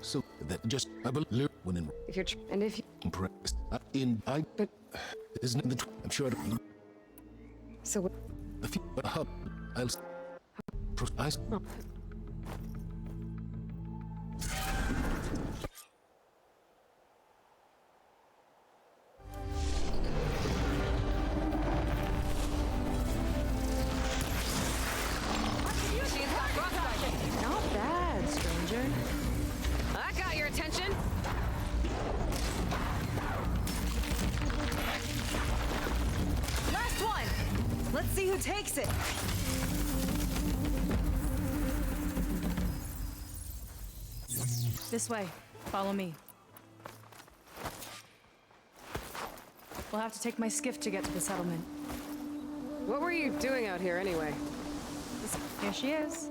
So that just I believe when in If you're and if you impressed but isn't it I'm sure so what? the few hub I'll I Oh. Not bad, stranger. That got your attention. Last one! Let's see who takes it! This way. Follow me. We'll have to take my skiff to get to the settlement. What were you doing out here anyway? Here she is.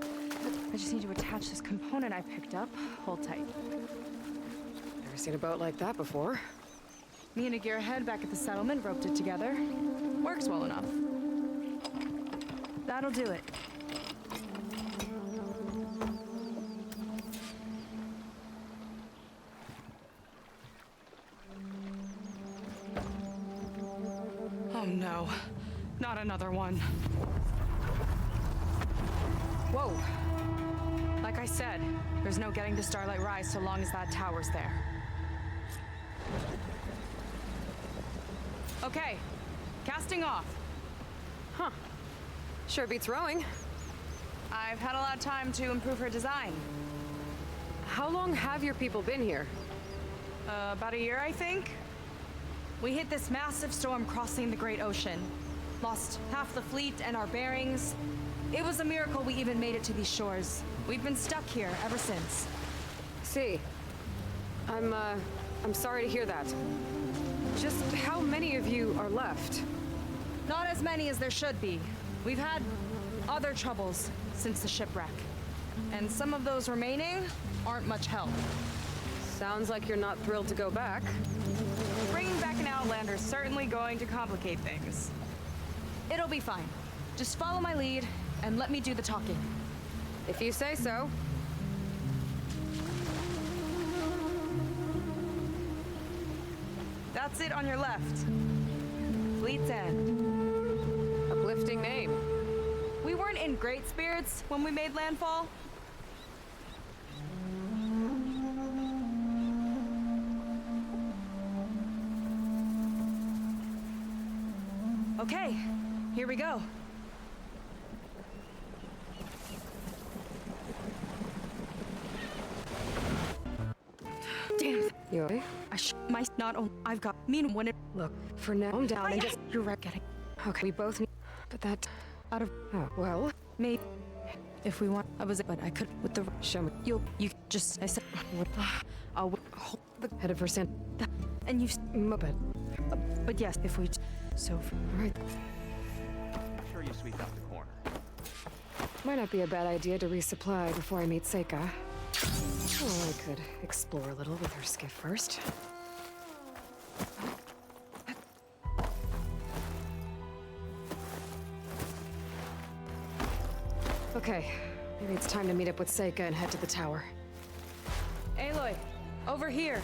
I just need to attach this component I picked up. Hold tight. Never seen a boat like that before. Me and a gearhead back at the settlement roped it together. Works well enough. That'll do it. Oh no, not another one. Whoa. Like I said, there's no getting to Starlight Rise so long as that tower's there. Okay, casting off. Huh. Sure beats rowing. I've had a lot of time to improve her design. How long have your people been here? About a year, I think. We hit this massive storm crossing the Great Ocean. Lost half the fleet and our bearings. It was a miracle we even made it to these shores. We've been stuck here ever since. See, I'm sorry to hear that. Just how many of you are left? Not as many as there should be. We've had other troubles since the shipwreck. And some of those remaining aren't much help. Sounds like you're not thrilled to go back. Bringing back an Outlander's certainly going to complicate things. It'll be fine. Just follow my lead and let me do the talking. If you say so. That's it on your left. Fleet's End. Uplifting name. We weren't in great spirits when we made landfall. Okay, here we go. Damn. You okay? My not only I've got mean when it Look, for now I'm down and just you're right getting okay. We both need, but that out of well, maybe if we want I was but I could with the show me. you just I said I'll hold The head of percent. and you Muppet. but yes if we so Right. I'm sure you sweep out the corner. Might not be a bad idea to resupply before I meet Seika. Oh, I could explore a little with her skiff first. Okay, maybe it's time to meet up with Seika and head to the tower. Aloy, over here.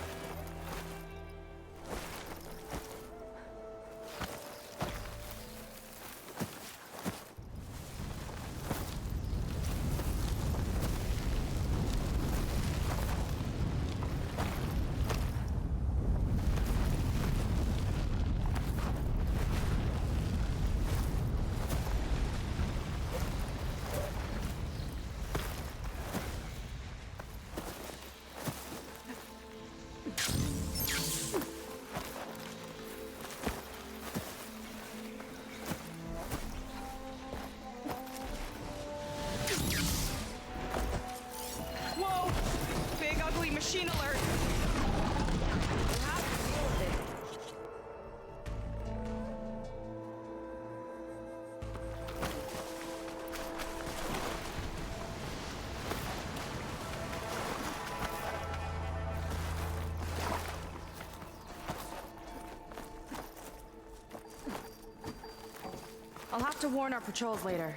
I'll have to warn our patrols later.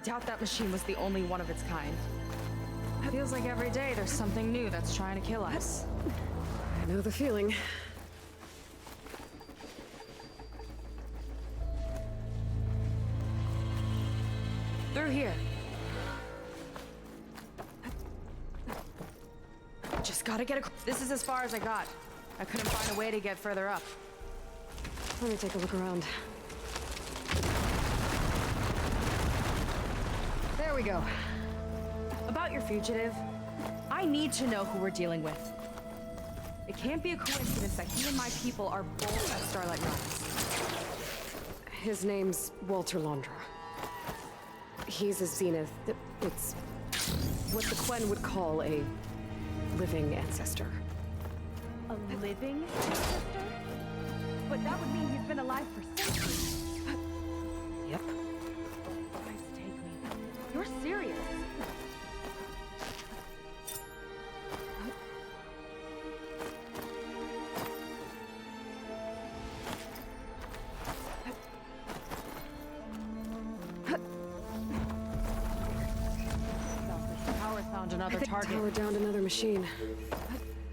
Doubt that machine was the only one of its kind. Feels like every day there's something new that's trying to kill us. I know the feeling. Through here. Just gotta get across. This is as far as I got. I couldn't find a way to get further up. Let me take a look around. There we go. About your fugitive, I need to know who we're dealing with. It can't be a coincidence that he and my people are both at Starlight Runs. His name's Walter Londra. He's a Zenith. It's what the Quen would call a living ancestor. A living ancestor? But that would mean he's been alive for centuries. Yep. Guys, take me. You're serious. Tower found another target. Tower downed another machine.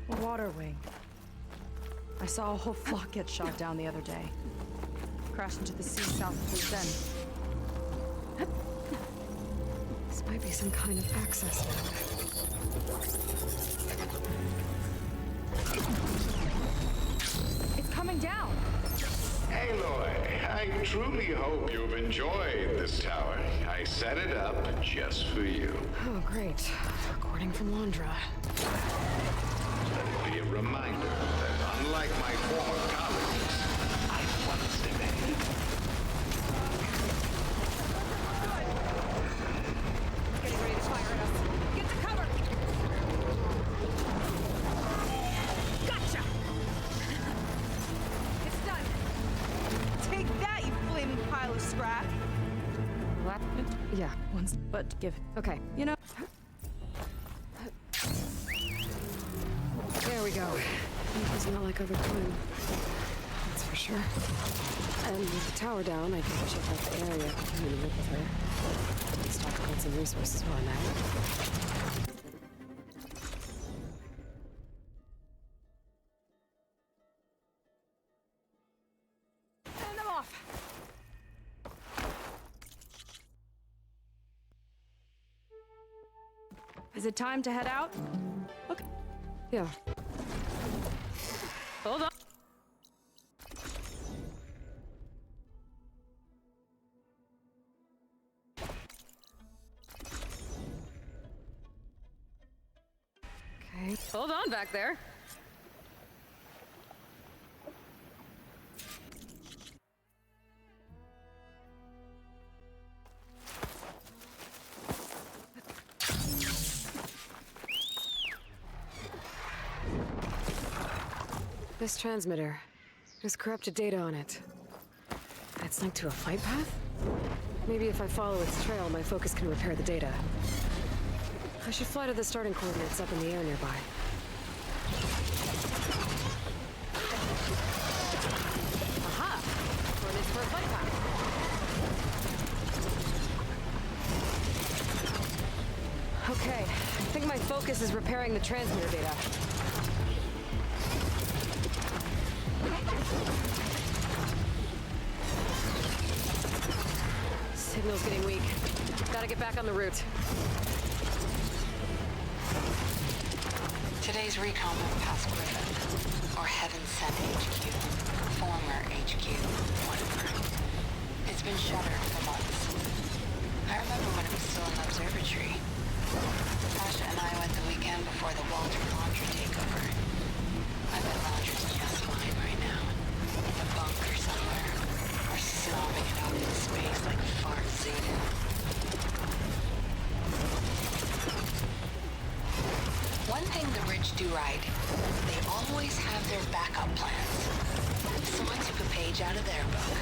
A water wing. I saw a whole flock get shot down the other day. Crashed into the sea south of Luzon. This might be some kind of access node. It's coming down! Aloy, I truly hope you've enjoyed this tower. I set it up just for you. Oh, great. Recording from Londra. Let it be a reminder that unlike my former colleagues, I once demanded. Getting ready to fire at us. Get to cover! Gotcha! It's done. Take that, you flaming pile of scrap! What? Yeah. Once, but give. Okay. You know. There we go. He's not like other Quen. That's for sure. And with the tower down, I think we should help the area continue to live with her. Let's talk about some resources while I'm at it. And I'm off! Is it time to head out? Okay. Yeah. Hold on. Okay. Hold on back there. This transmitter. There's corrupted data on it. It's linked to a flight path? Maybe if I follow its trail, my focus can repair the data. I should fly to the starting coordinates up in the air nearby. Aha! Coordinates for a flight path. Okay, I think my focus is repairing the transmitter data. Signal's getting weak. Gotta get back on the route. Today's recon went past Griffin, or Heaven Sent HQ, former HQ, whatever. It's been shuttered for months. I remember when it was still an observatory. Tasha and I went the weekend before the Walter Laundry takeover. I bet Laundry's just fine right now. In a bunker somewhere, or snobbing it out in space like a fart Zeta. One thing the rich do right, they always have their backup plans. Someone took a page out of their book.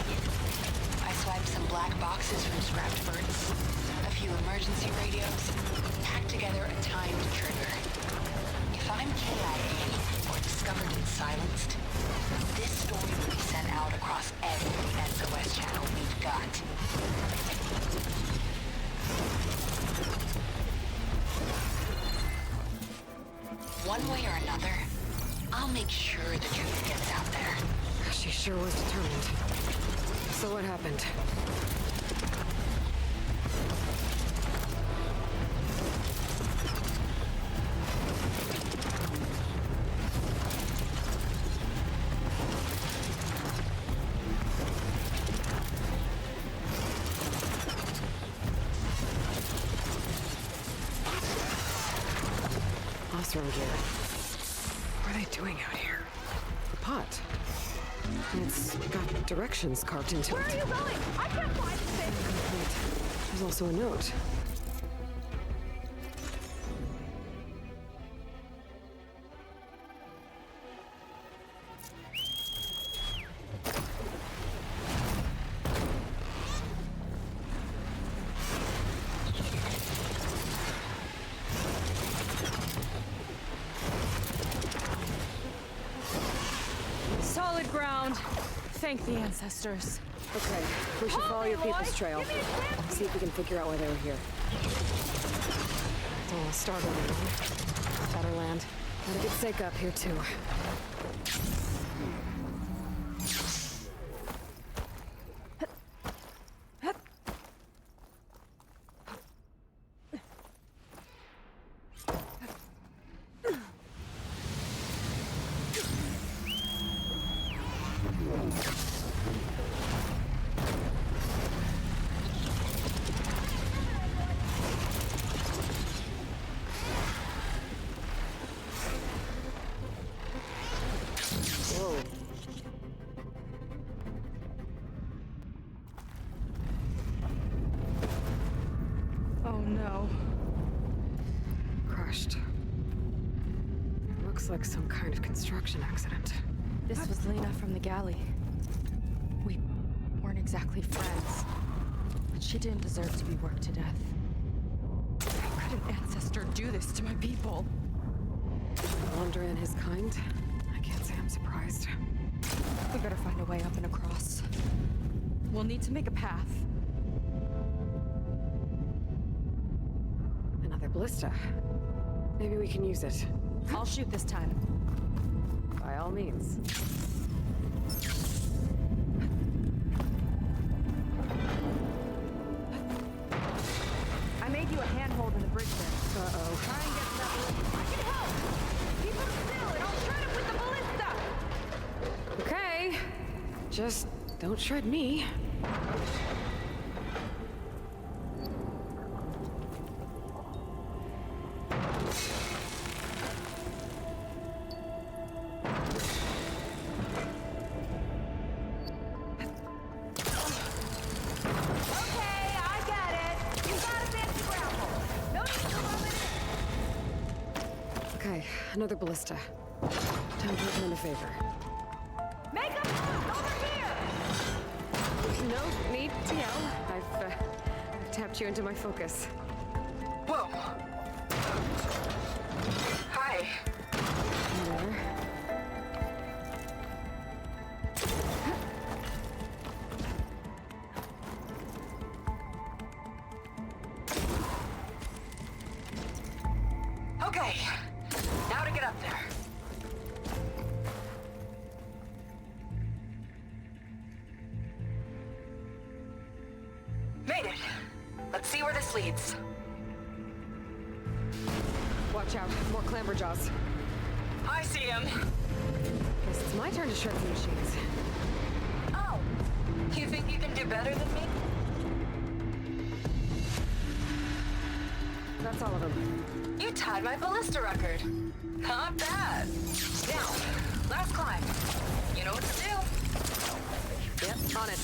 I swiped some black boxes from scrapped birds, a few emergency radios, packed together a timed trigger. If I'm KIA or discovered and silenced, this story will be sent out across every SOS channel we've got. One way or another, I'll make sure the truth gets out there. She sure was determined. So what happened? Room gear. What are they doing out here? The pot. It's got directions carved into it. Where are you going? I can't fly this thing! Wait, there's also a note. Solid ground. Thank the ancestors. Okay, we should follow your people's trail. Give me a chance! See if we can figure out why they were here. Don't want to start on it. Better land. Gotta get Sake up here too. Whoa. Oh no. Crushed. Looks like some kind of construction accident. This was Lena from the galley. We weren't exactly friends, but she didn't deserve to be worked to death. How could an ancestor do this to my people? Wander and his kind? I can't say I'm surprised. We better find a way up and across. We'll need to make a path. Another ballista. Maybe we can use it. I'll shoot this time. By all means. I made you a handhold in the bridge there. Uh-oh. Try and get to that ballista. I can help! Keep him still and I'll shred him with the ballista! Okay. Just don't shred me. Okay, I got it! You got a fancy grapple! No need to rub it in! Okay, another ballista. Time to return the favor. Make a move! Over here! No need to yell. I've tapped you into my focus. Whoa. Hi. There. Okay. Now to get up there. Made it. Let's see where this leads. Watch out, more clamberjaws. I see him. Guess it's my turn to shred some machines. Oh. You think you can do better than me? That's all of them. You tied my ballista record. Not bad. Now, last climb. You know what to do. Yep, on it.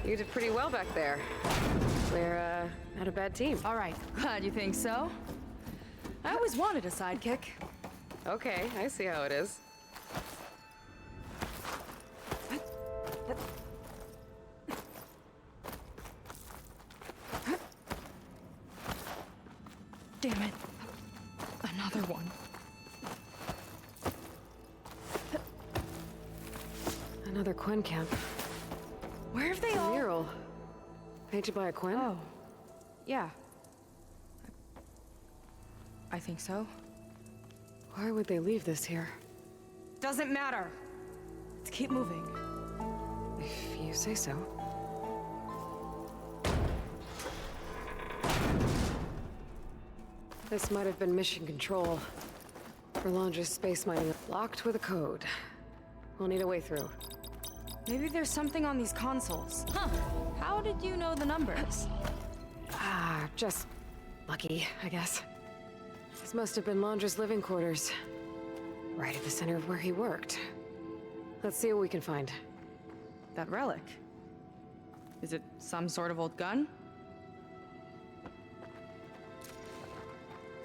You did pretty well back there. We're, not a bad team. All right, glad you think so. I always wanted a sidekick. Okay, I see how it is. Damn it. Another one. Another Quinn camp. Where have they A all... mural. Painted by a Quinn? Oh. Yeah. I think so. Why would they leave this here? Doesn't matter. Let's keep moving. If you say so. This might have been mission control. For Landra's space mining. Locked with a code. We'll need a way through. Maybe there's something on these consoles. Huh. How did you know the numbers? Just lucky, I guess. This must have been Landra's living quarters. Right at the center of where he worked. Let's see what we can find. That relic. Is it some sort of old gun?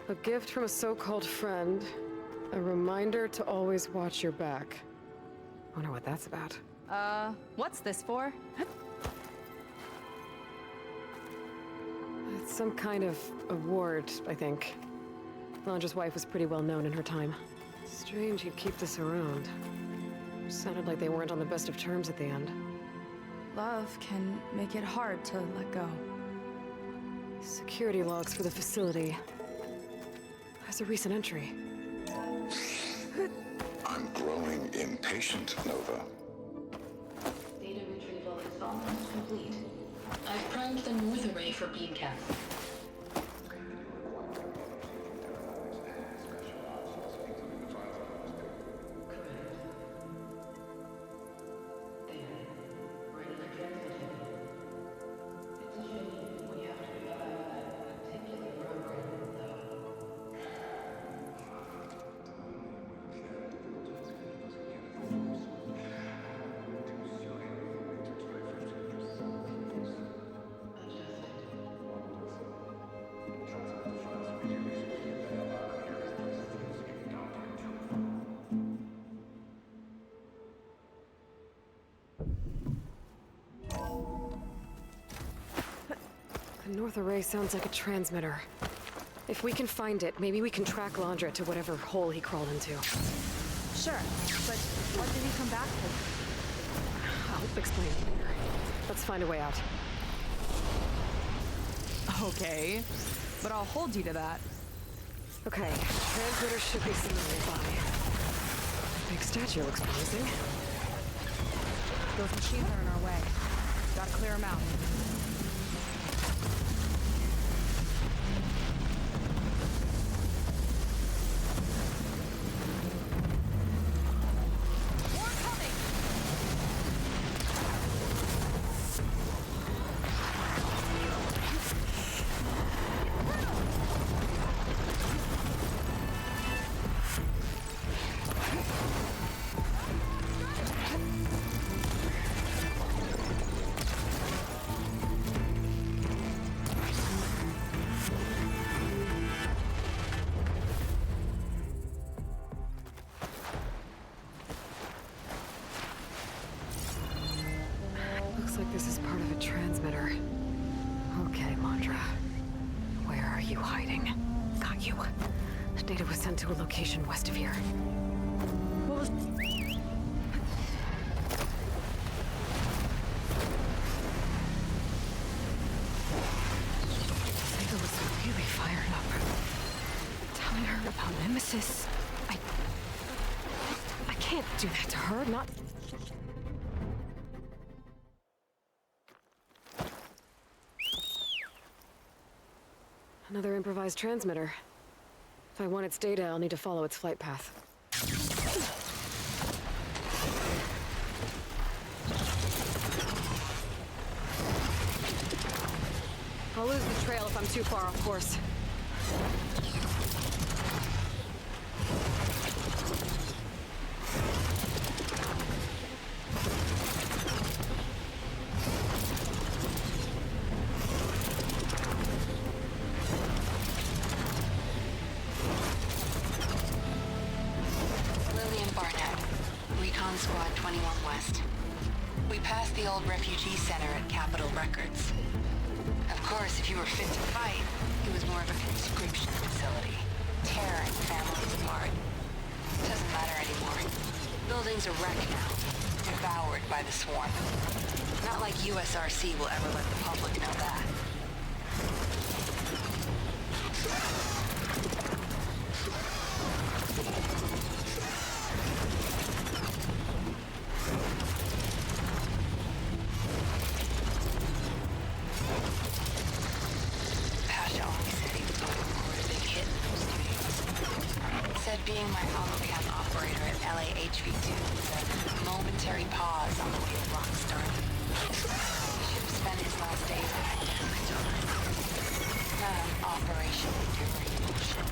A gift from a so-called friend. A reminder to always watch your back. Wonder what that's about. What's this for? It's some kind of award, I think. Landra's wife was pretty well known in her time. Strange he'd keep this around. Sounded like they weren't on the best of terms at the end. Love can make it hard to let go. Security logs for the facility. There's a recent entry. I'm growing impatient, Nova. Data retrieval is almost complete. I've primed the north array for beam cap. The north array sounds like a transmitter. If we can find it, maybe we can track Landra to whatever hole he crawled into. Sure, but what did he come back for? I'll explain later. Let's find a way out. Okay, but I'll hold you to that. Okay, transmitter should be somewhere nearby. Big statue looks promising. Those machines are in our way. Gotta clear them out. Looks like this is part of a transmitter. Okay, Landra. Where are you hiding? Got you. Data was sent to a location west of here. What was... Data was really fired up. Telling her about Nemesis. I can't do that to her, not... Another improvised transmitter. If I want its data, I'll need to follow its flight path. I'll lose the trail if I'm too far off course. Squad 21 West. We passed the old refugee center at Capitol Records. Of course, if you were fit to fight, it was more of a conscription facility, tearing families apart. Doesn't matter anymore. Building's a wreck now. devoured by the swarm. Not like USRC will ever let the public know that. Pasha always said he was going to record a big hit in those studios. Said being my holocam operator at LAHV2 was a momentary pause on the way to rock started. He should have spent his last days at a damage on. Not an operationally enduring bullshit.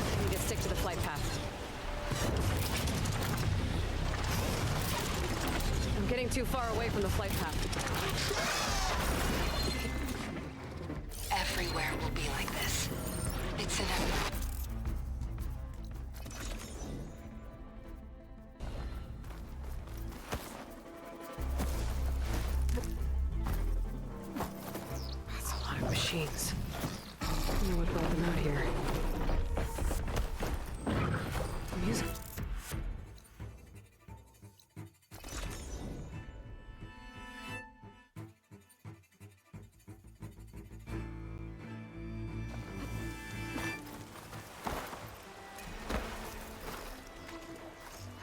I need to stick to the flight path. I'm getting too far away from the flight path. Everywhere will be like this. It's inevitable. That's a lot of machines. I don't know what brought them out here. Music.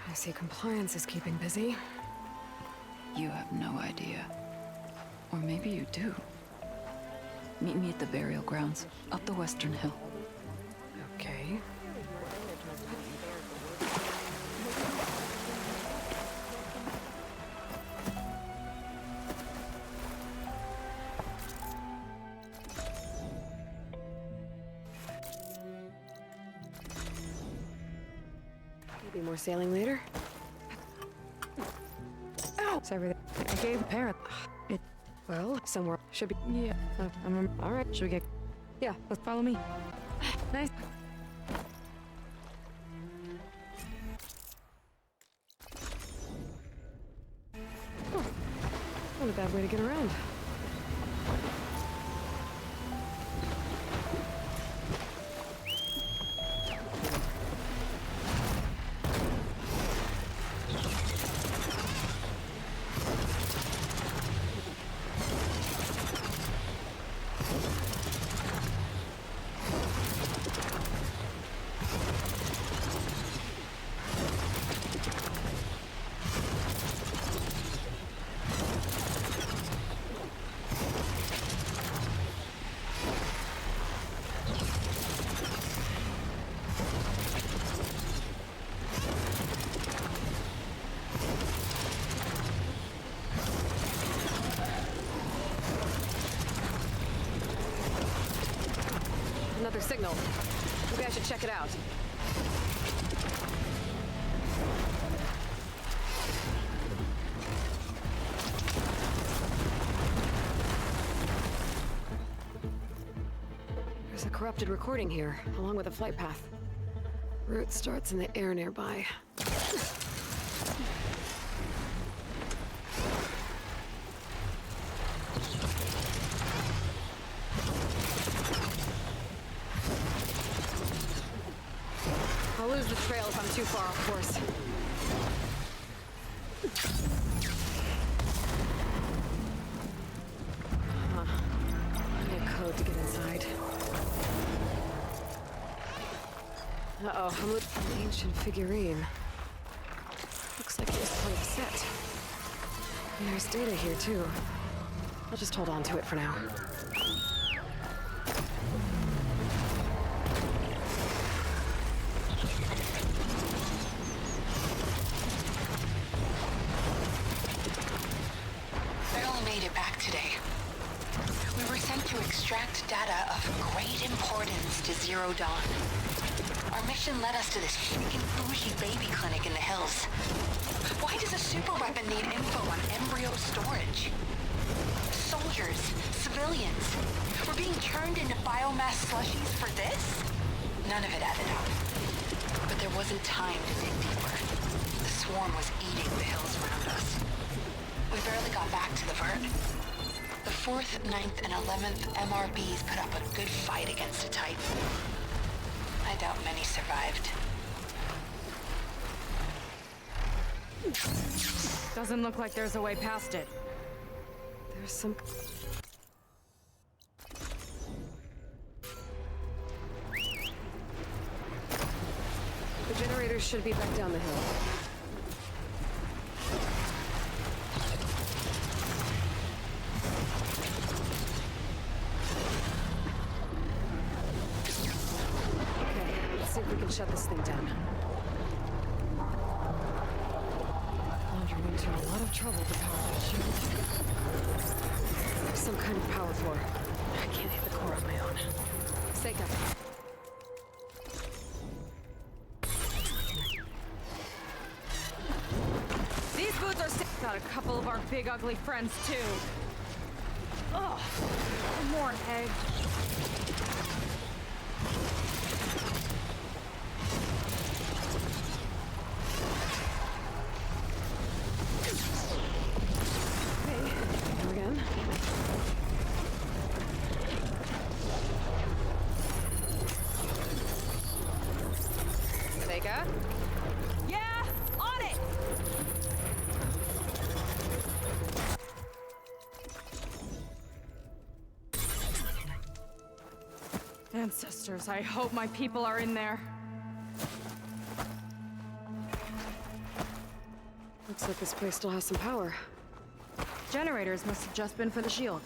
I see compliance is keeping busy. You have no idea. Or maybe you do. Meet me at the burial grounds, up the western hill. Okay. Maybe more sailing later. Ow! It's everything. I gave a parent. It. Well, somewhere should be. Yeah. All right. Should we get? Yeah. Let's follow me. Nice. Oh, not a bad way to get around. Another signal. Maybe I should check it out. There's a corrupted recording here, along with a flight path. Route starts in the air nearby. I'll lose the trail if I'm too far off course. I need a code to get inside. Uh-oh, I'm looking at an ancient figurine. Looks like it was part of a set. And there's data here, too. I'll just hold on to it for now. Extract data of great importance to Zero Dawn. Our mission led us to this freaking bougie baby clinic in the hills. Why does a super weapon need info on embryo storage? Soldiers, civilians, we're being turned into biomass slushies for this? None of it added up. But there wasn't time to dig deeper. The swarm was eating the hills around us. We barely got back to the vert. The 4th, 9th, and 11th MRBs put up a good fight against a Titan. I doubt many survived. Doesn't look like there's a way past it. There's some... The generators should be back down the hill. Okay, let's see if we can shut this thing down. Laundry went to a lot of trouble to power that shield. Some kind of power floor. I can't hit the core on my own. Seika. These boots are got a couple of our big ugly friends too. Ugh, more egg. Again. Seika? Yeah, on it! Ancestors, I hope my people are in there. Looks like this place still has some power. Generators must have just been for the shield.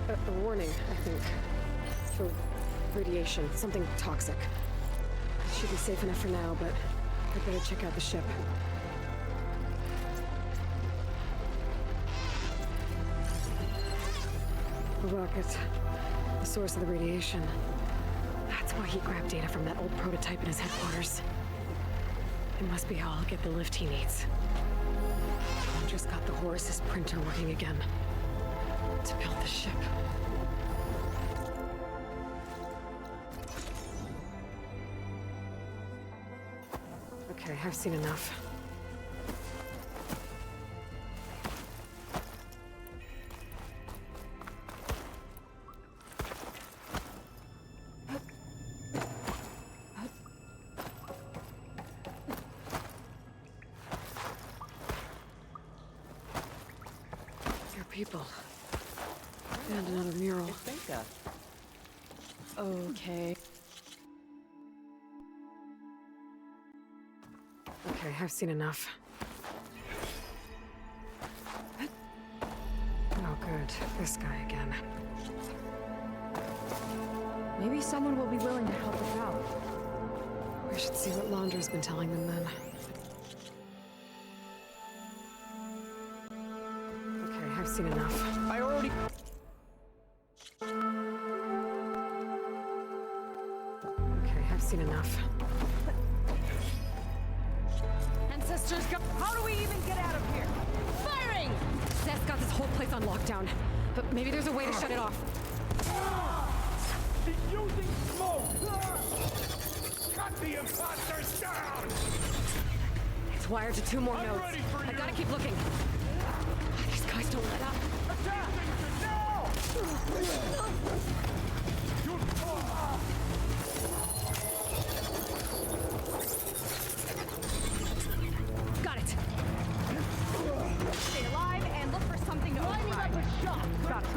A warning, I think. For radiation. Something toxic. It should be safe enough for now, but I'd better check out the ship. The rocket. The source of the radiation. That's why he grabbed data from that old prototype in his headquarters. It must be how I'll get the lift he needs. Just got the Horus's printer working again. To build the ship. Okay, I've seen enough. Your people. And another mural. Okay. Okay, I've seen enough. Oh, good. This guy again. Maybe someone will be willing to help us out. We should see what Laundra's been telling them then. Okay, I've seen enough. I already... Okay, I've seen enough. Ancestors, how do we even get out of here? Firing! Seth's got this whole place on lockdown, but maybe there's a way to shut it off. He's using smoke! Cut the imposters down! It's wired to 2 more nodes. I gotta keep looking. These guys don't let up. Attack! Now! Got it. Stay alive and look for something to override. Got it.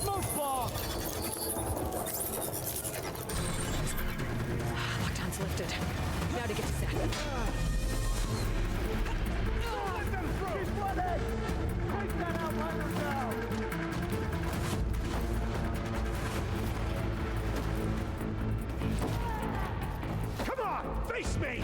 Smoke bomb! busted. Now to get to Zach. Come on, face me!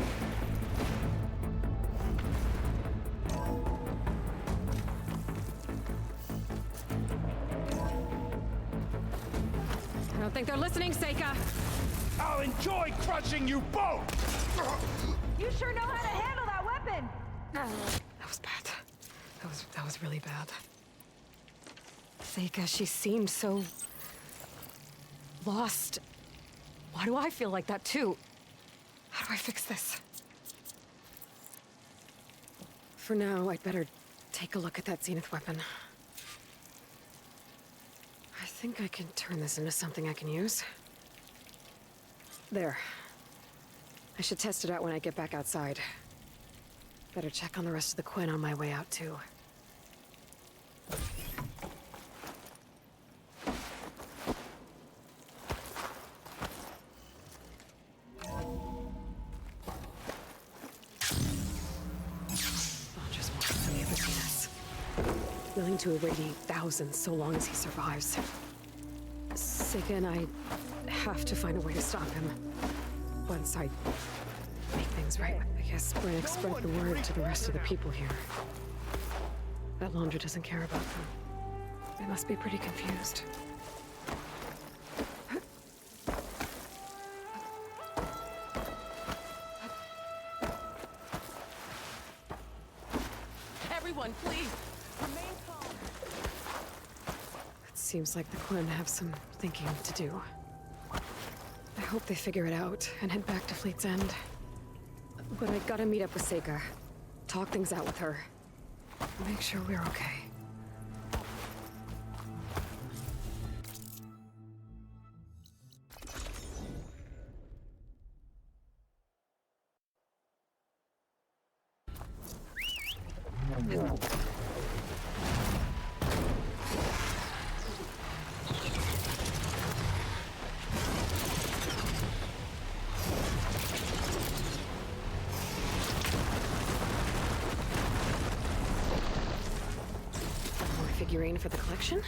I don't think they're listening, Seika. I'll enjoy crushing you both! You sure know how to handle that weapon! That was bad. That was really bad. Seika, she seemed so lost. Why do I feel like that too? How do I fix this? For now, I'd better take a look at that Zenith weapon. I think I can turn this into something I can use. There. I should test it out when I get back outside. Better check on the rest of the Quinn on my way out, too. Just wants to be able to see this. Willing to irradiate thousands so long as he survives. Seika and I have to find a way to stop him. Once I make things right. I guess Brannick spread the word to the rest of the people here. That Laundra doesn't care about them. They must be pretty confused. Everyone, please, remain calm. It seems like the Quinn have some thinking to do. I hope they figure it out and head back to Fleet's End. But I gotta meet up with Seika. Talk things out with her. Make sure we're okay. Figurine for the collection?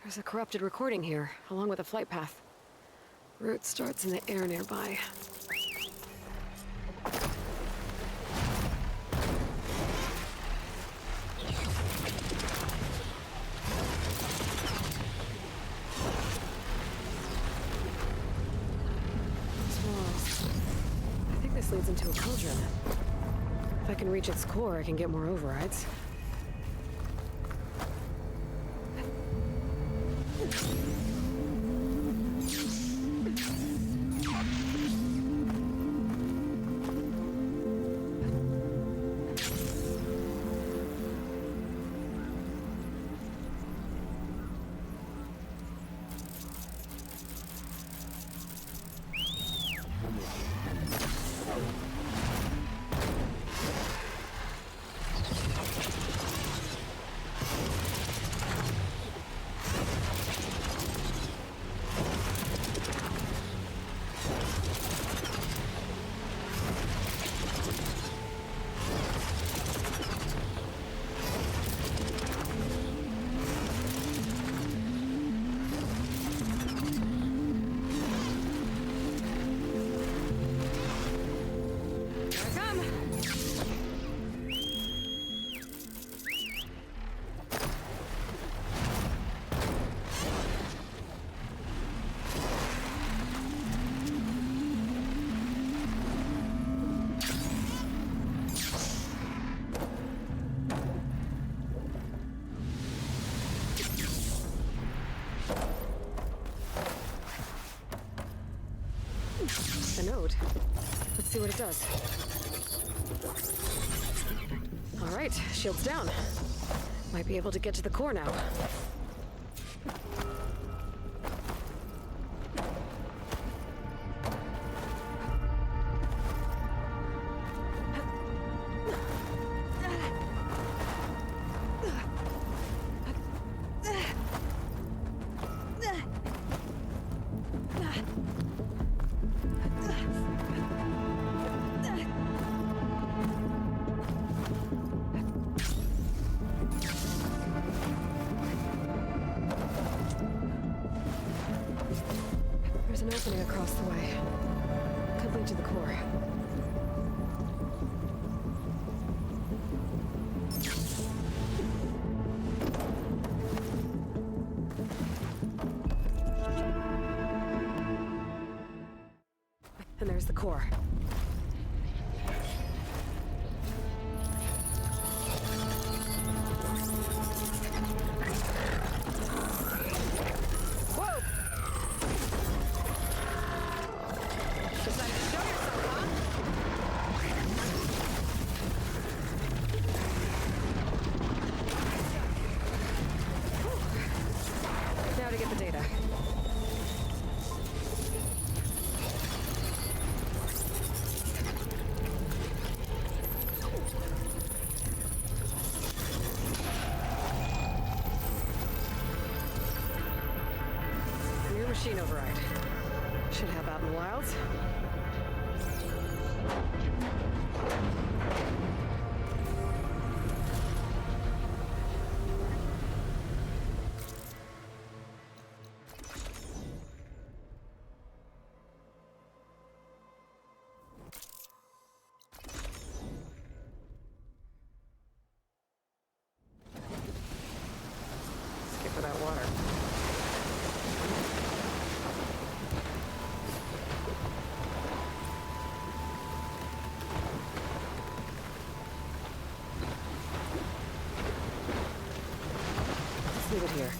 There's a corrupted recording here, along with a flight path. Route starts in the air nearby. These walls. I think this leads into a cauldron. If I can reach its core, I can get more overrides. The node. Let's see what it does. All right, shields down. Might be able to get to the core now. There's an opening across the way. Could lead to the core. And there's the core. Whoa! Decided to show yourself, huh? Whew. Now to get the data. New machine override. Should have out in the wilds. Skip for that water. Let's leave it here.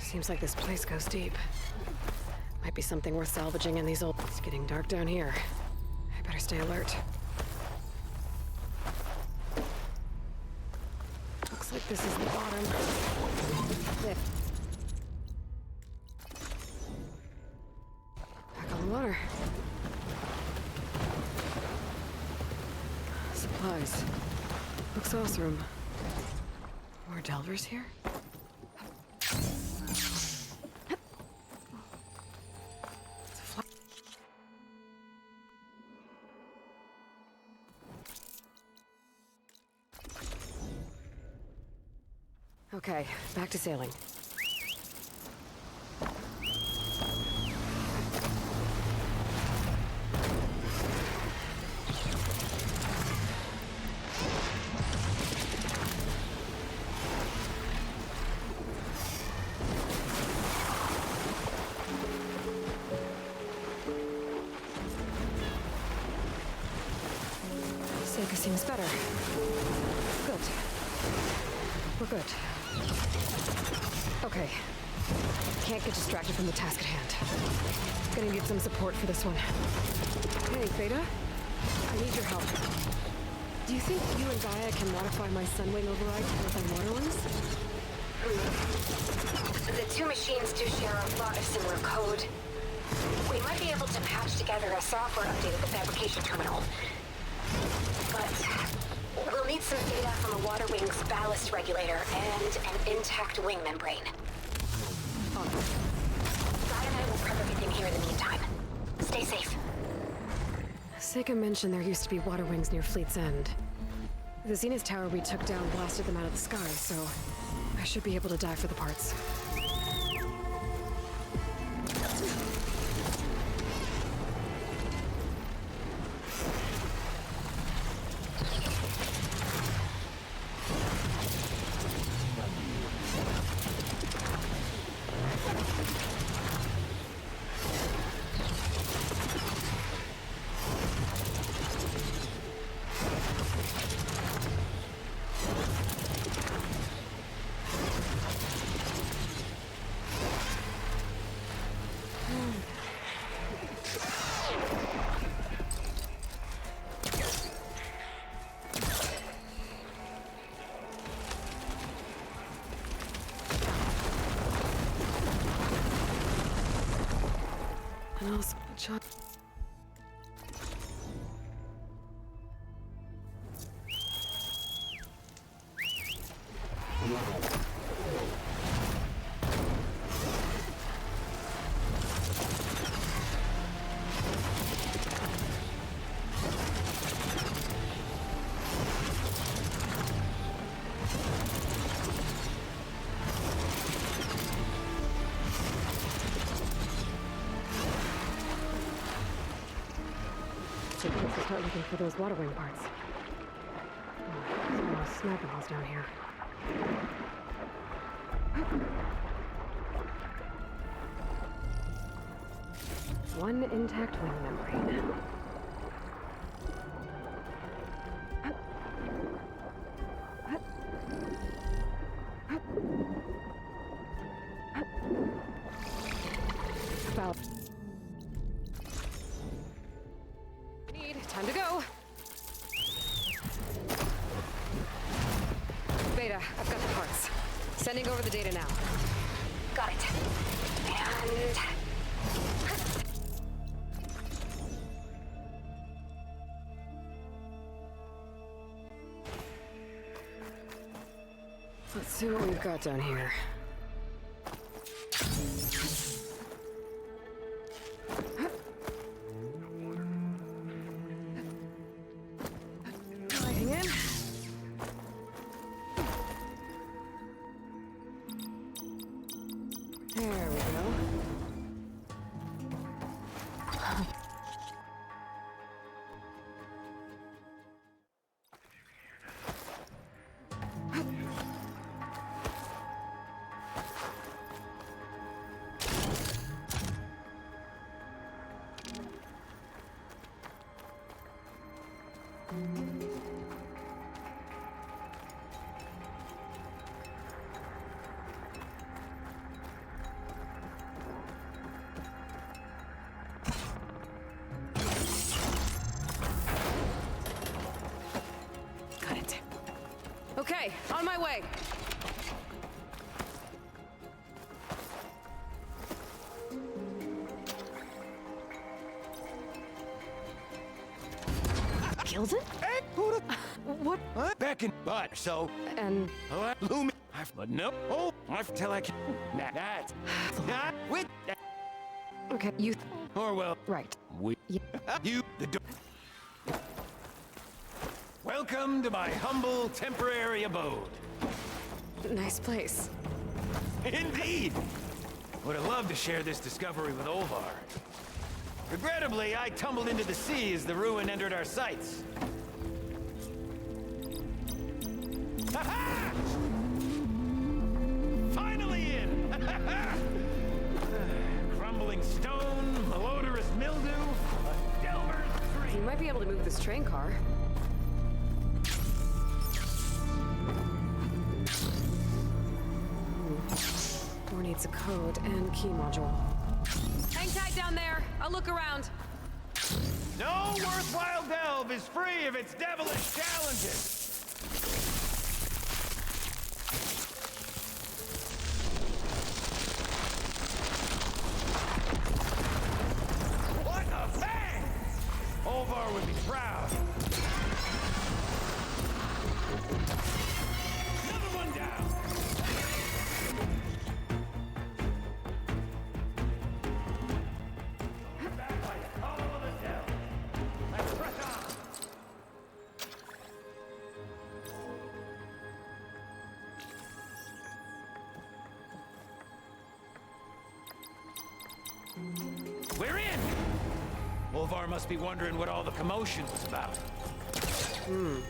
Seems like this place goes deep. Might be something worth salvaging in these old... It's getting dark down here. I better stay alert. Looks like this is the bottom. There. Back on the water. Supplies. Looks awesome. More delvers here? Okay, back to sailing. Seika seems better. Good. We're good. Okay. Can't get distracted from the task at hand. Gonna need some support for this one. Hey, Beta? I need your help. Do you think you and Gaia can modify my Sunwing override to work on water wings? The two machines do share a lot of similar code. We might be able to patch together a software update at the fabrication terminal. But we'll need some data from a water wing's ballast regulator and an intact wing membrane. Guy and I will prep everything here in the meantime. Stay safe. Seika mentioned there used to be water wings near Fleet's End. The Zenith Tower we took down blasted them out of the sky, so I should be able to dive for the parts. And also, Chuck. So let's start looking for those water wing parts. Oh, there's almost sniper holes down here. One intact wing membrane. About. Time to go. Beta, I've got the parts. Sending over the data now. Got it. And... Let's see what we've got down here. Lighting in. There we go. Got it. Okay, on my way. Killed it? Hey, who the... What? What? Back in butt, so... And Lumi... But no... Oh, I tell I can... Nah, that... Not with... okay, you. Or well... Right. We... Yeah. You... The... Welcome to my humble temporary abode. Nice place. Indeed! Would have loved to share this discovery with Olvar. Regrettably, I tumbled into the sea as the ruin entered our sights. Ha-ha! Finally in! Crumbling stone, malodorous mildew, a delver's You dream. might be able to move this train car. Door needs a code and key module. Hang tight down there. I'll look around. No worthwhile delve is free of its devilish challenges. What a bang! Olvar would be proud. Another one down. Back by the call of the devil. Let's press on. We're in! Olvar must be wondering what all the commotion was about. Oh!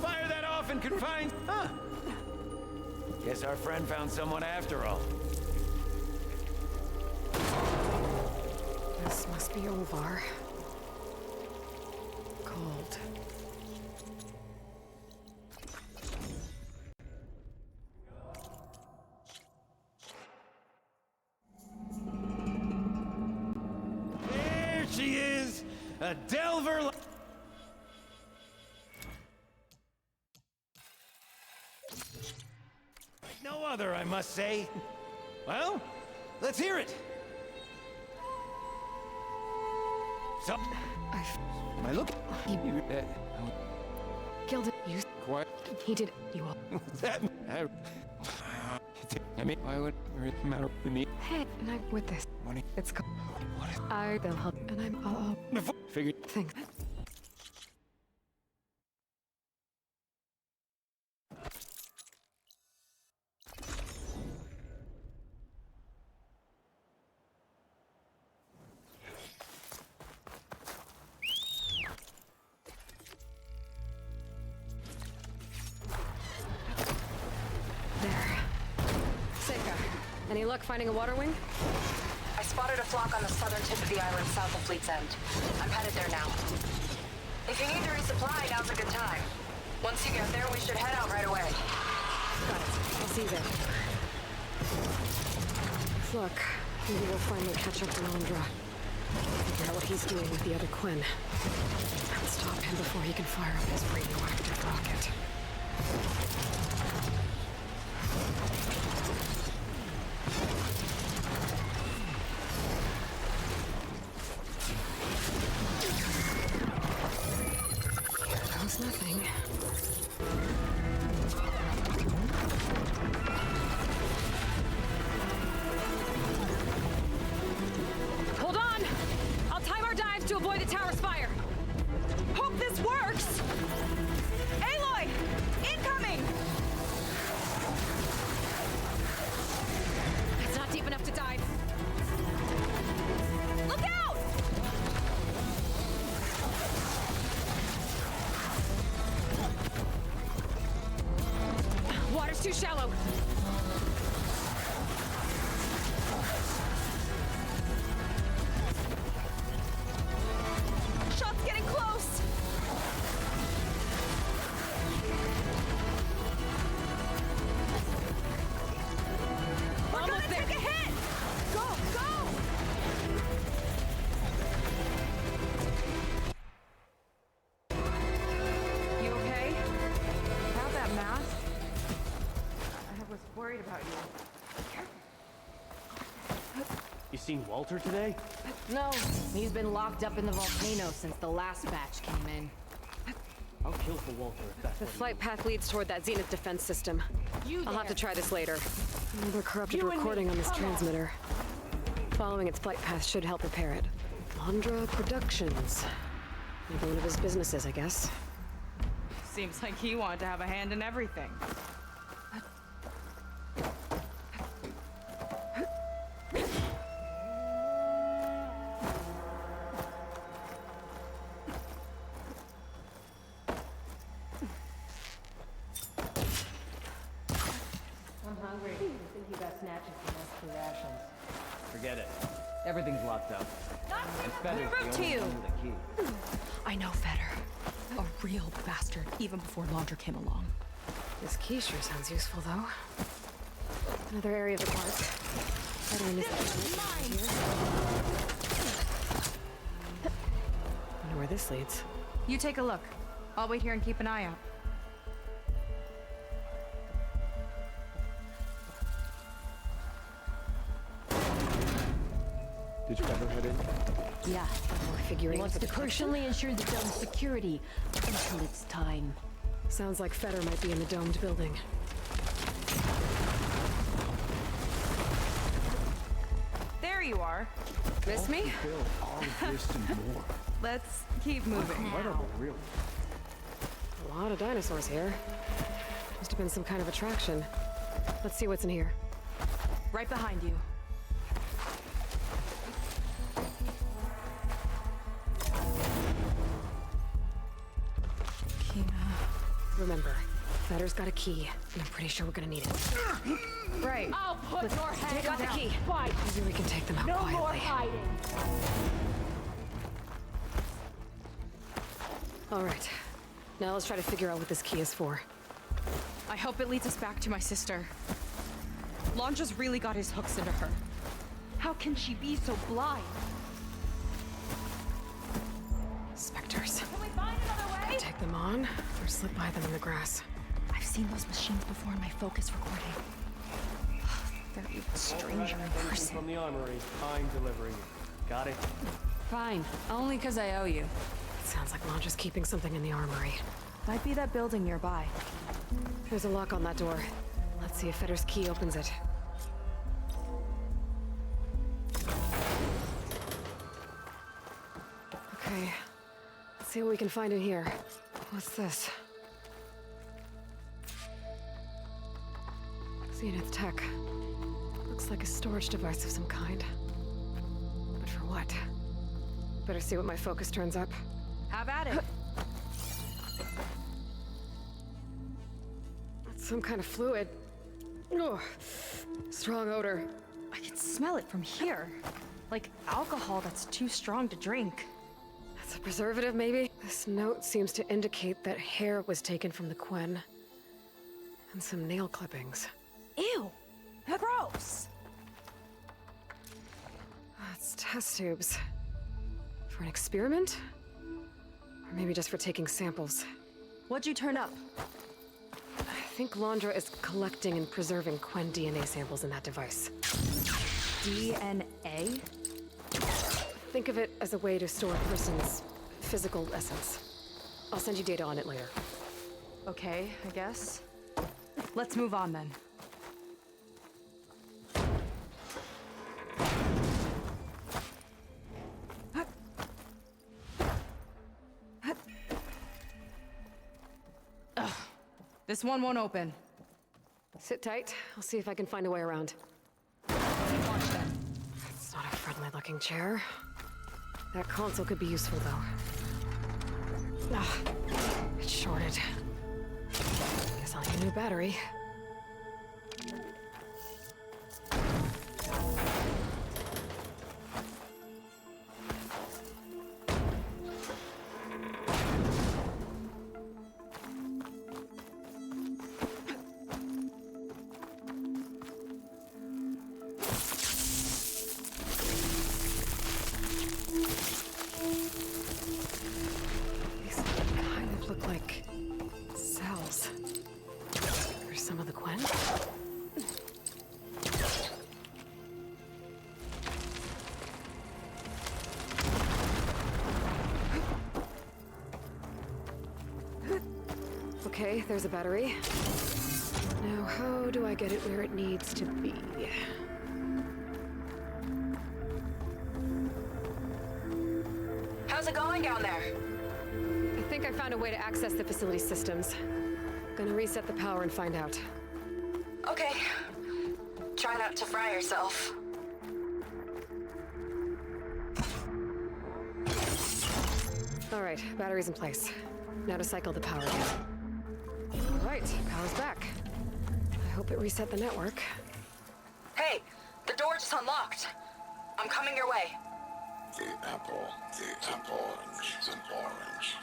Fire that off and confine... Huh. Guess our friend found someone after all. This must be Olvar. Cold. There she is! A delver... No bother, I must say. Well, let's hear it. So, I look. Killed it. You. What? He did. You all. That. I mean, why would it matter to me? Hey, and I'm with this. Money. It's called. What is? They'll help, and I'm all. Figured. Thanks. Any luck finding a water wing? I spotted a flock on the southern tip of the island south of Fleet's End. I'm headed there now. If you need to resupply, now's a good time. Once you get there, we should head out right away. Got it. I'll see you there. Look, maybe we'll finally catch up to Londra. Figure out what he's doing with the other Quinn. And stop him before he can fire up his radioactive rocket. Nothing. Hold on! I'll time our dives to avoid the tower's fire. Hope this works! Aloy! Incoming! It's not deep enough to dive. Look out! Water's too shallow. Shot's getting close. We're gonna take a hit. Go, go. You okay? How'd that mask? I was worried about you. You seen Walter today? No, he's been locked up in the volcano since the last batch came in. I'll kill for Walter if that's The what flight path leads toward that Zenith defense system. I'll have to try this later. Another corrupted recording on this transmitter. Following its flight path should help repair it. Londra Productions. Maybe one of his businesses, I guess. Seems like he wanted to have a hand in everything. I'm hungry. I think you got snatches from extra rations. Forget it. Everything's locked up. And Fetter's Prove the to only you. one with a key. I know Fetter. A real bastard, even before Laundra came along. This key sure sounds useful, though. Another area of the park. Better in this wonder where this leads. You take a look. I'll wait here and keep an eye out. Did you ever head in? Yeah. More figurines. He wants for to the collection? personally ensure the dome's security until it's time. Sounds like Fetter might be in the domed building. There you are. Miss me? Build all of this and more. Let's keep moving. Incredible, really. A lot of dinosaurs here. Must have been some kind of attraction. Let's see what's in here. Right behind you. Remember, Fetter's got a key, and I'm pretty sure we're gonna need it. Right. I'll put your head Got the down. key. Fight. Maybe we can take them out No quietly. more hiding. All right. Now let's try to figure out what this key is for. I hope it leads us back to my sister. Laundra's really got his hooks into her. How can she be so blind? Spectres. Can we find another way? Take them on, or slip by them in the grass. I've seen those machines before in my focus recording. That stranger in person. From the armory, time delivery. Got it? Fine. Only because I owe you. Sounds like Londra's keeping something in the armory. Might be that building nearby. There's a lock on that door. Let's see if Fetter's key opens it. Okay. Let's see what we can find in here. What's this? Zenith tech. Looks like a storage device of some kind. But for what? Better see what my focus turns up. Have at it. It's some kind of fluid. Oh, strong odor. I can smell it from here. Like alcohol that's too strong to drink. That's a preservative, maybe? This note seems to indicate that hair was taken from the Quen. And some nail clippings. Ew! Gross! It's test tubes. For an experiment? Or maybe just for taking samples. What'd you turn up? I think Londra is collecting and preserving Quen DNA samples in that device. DNA? Think of it as a way to store a person's physical essence. I'll send you data on it later. Okay, I guess. Let's move on then. Ugh. This one won't open. Sit tight. I'll see if I can find a way around. Launch them. It's not a friendly-looking chair. That console could be useful, though. Ah, it's shorted. Guess I'll need a new battery. Look like cells. Or some of the Quen? Okay, there's a battery. Now, how do I get it where it needs to be? How's it going down there? I think I found a way to access the facility systems. Gonna reset the power and find out. Okay. Try not to fry yourself. All right, battery's in place. Now to cycle the power again. All right, power's back. I hope it reset the network. Hey, the door just unlocked. I'm coming your way. The apple, orange, the orange.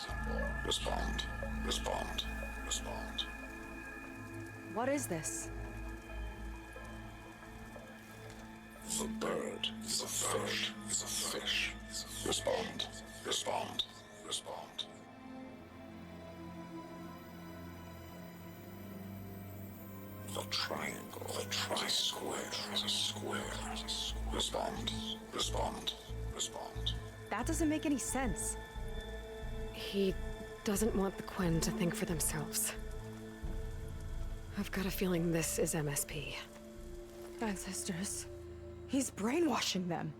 Respond, respond, respond. What is this? The bird, the fish, the fish. Respond, respond, respond. The triangle, the square, the square. Respond, respond, respond. That doesn't make any sense. He doesn't want the Quen to think for themselves. I've got a feeling this is MSP. Ancestors. He's brainwashing them.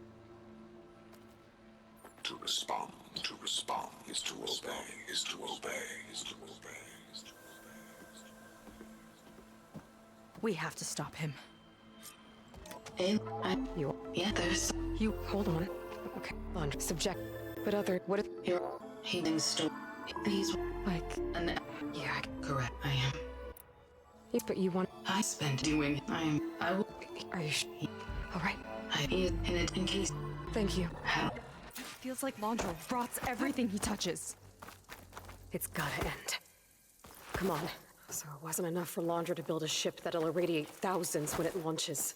To respond is to obey, is to obey, is to obey, is to obey. We have to stop him. Yeah, there's... You, hold on. Okay, on subject, but other, what if... You're healing story. He's like... Yeah, correct, I am. But you want... I spent doing... I will... Are you Alright. I is in it in case... Thank you. How? Feels like Londra rots everything he touches. It's gotta end. Come on. So it wasn't enough for Londra to build a ship that'll irradiate thousands when it launches.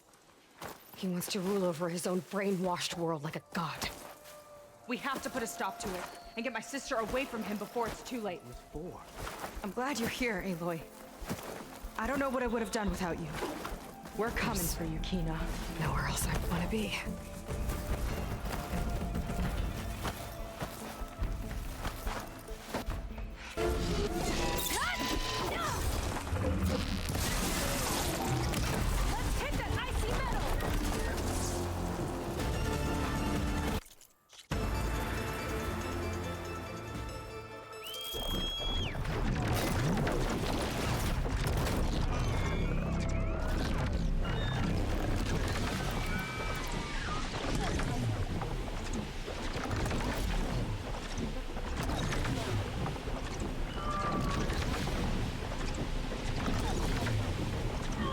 He wants to rule over his own brainwashed world like a god. We have to put a stop to it, and get my sister away from him before it's too late. What for? I'm glad you're here, Aloy. I don't know what I would have done without you. We're coming for you, Kina. Nowhere else I want to be. Let's hit that icy metal!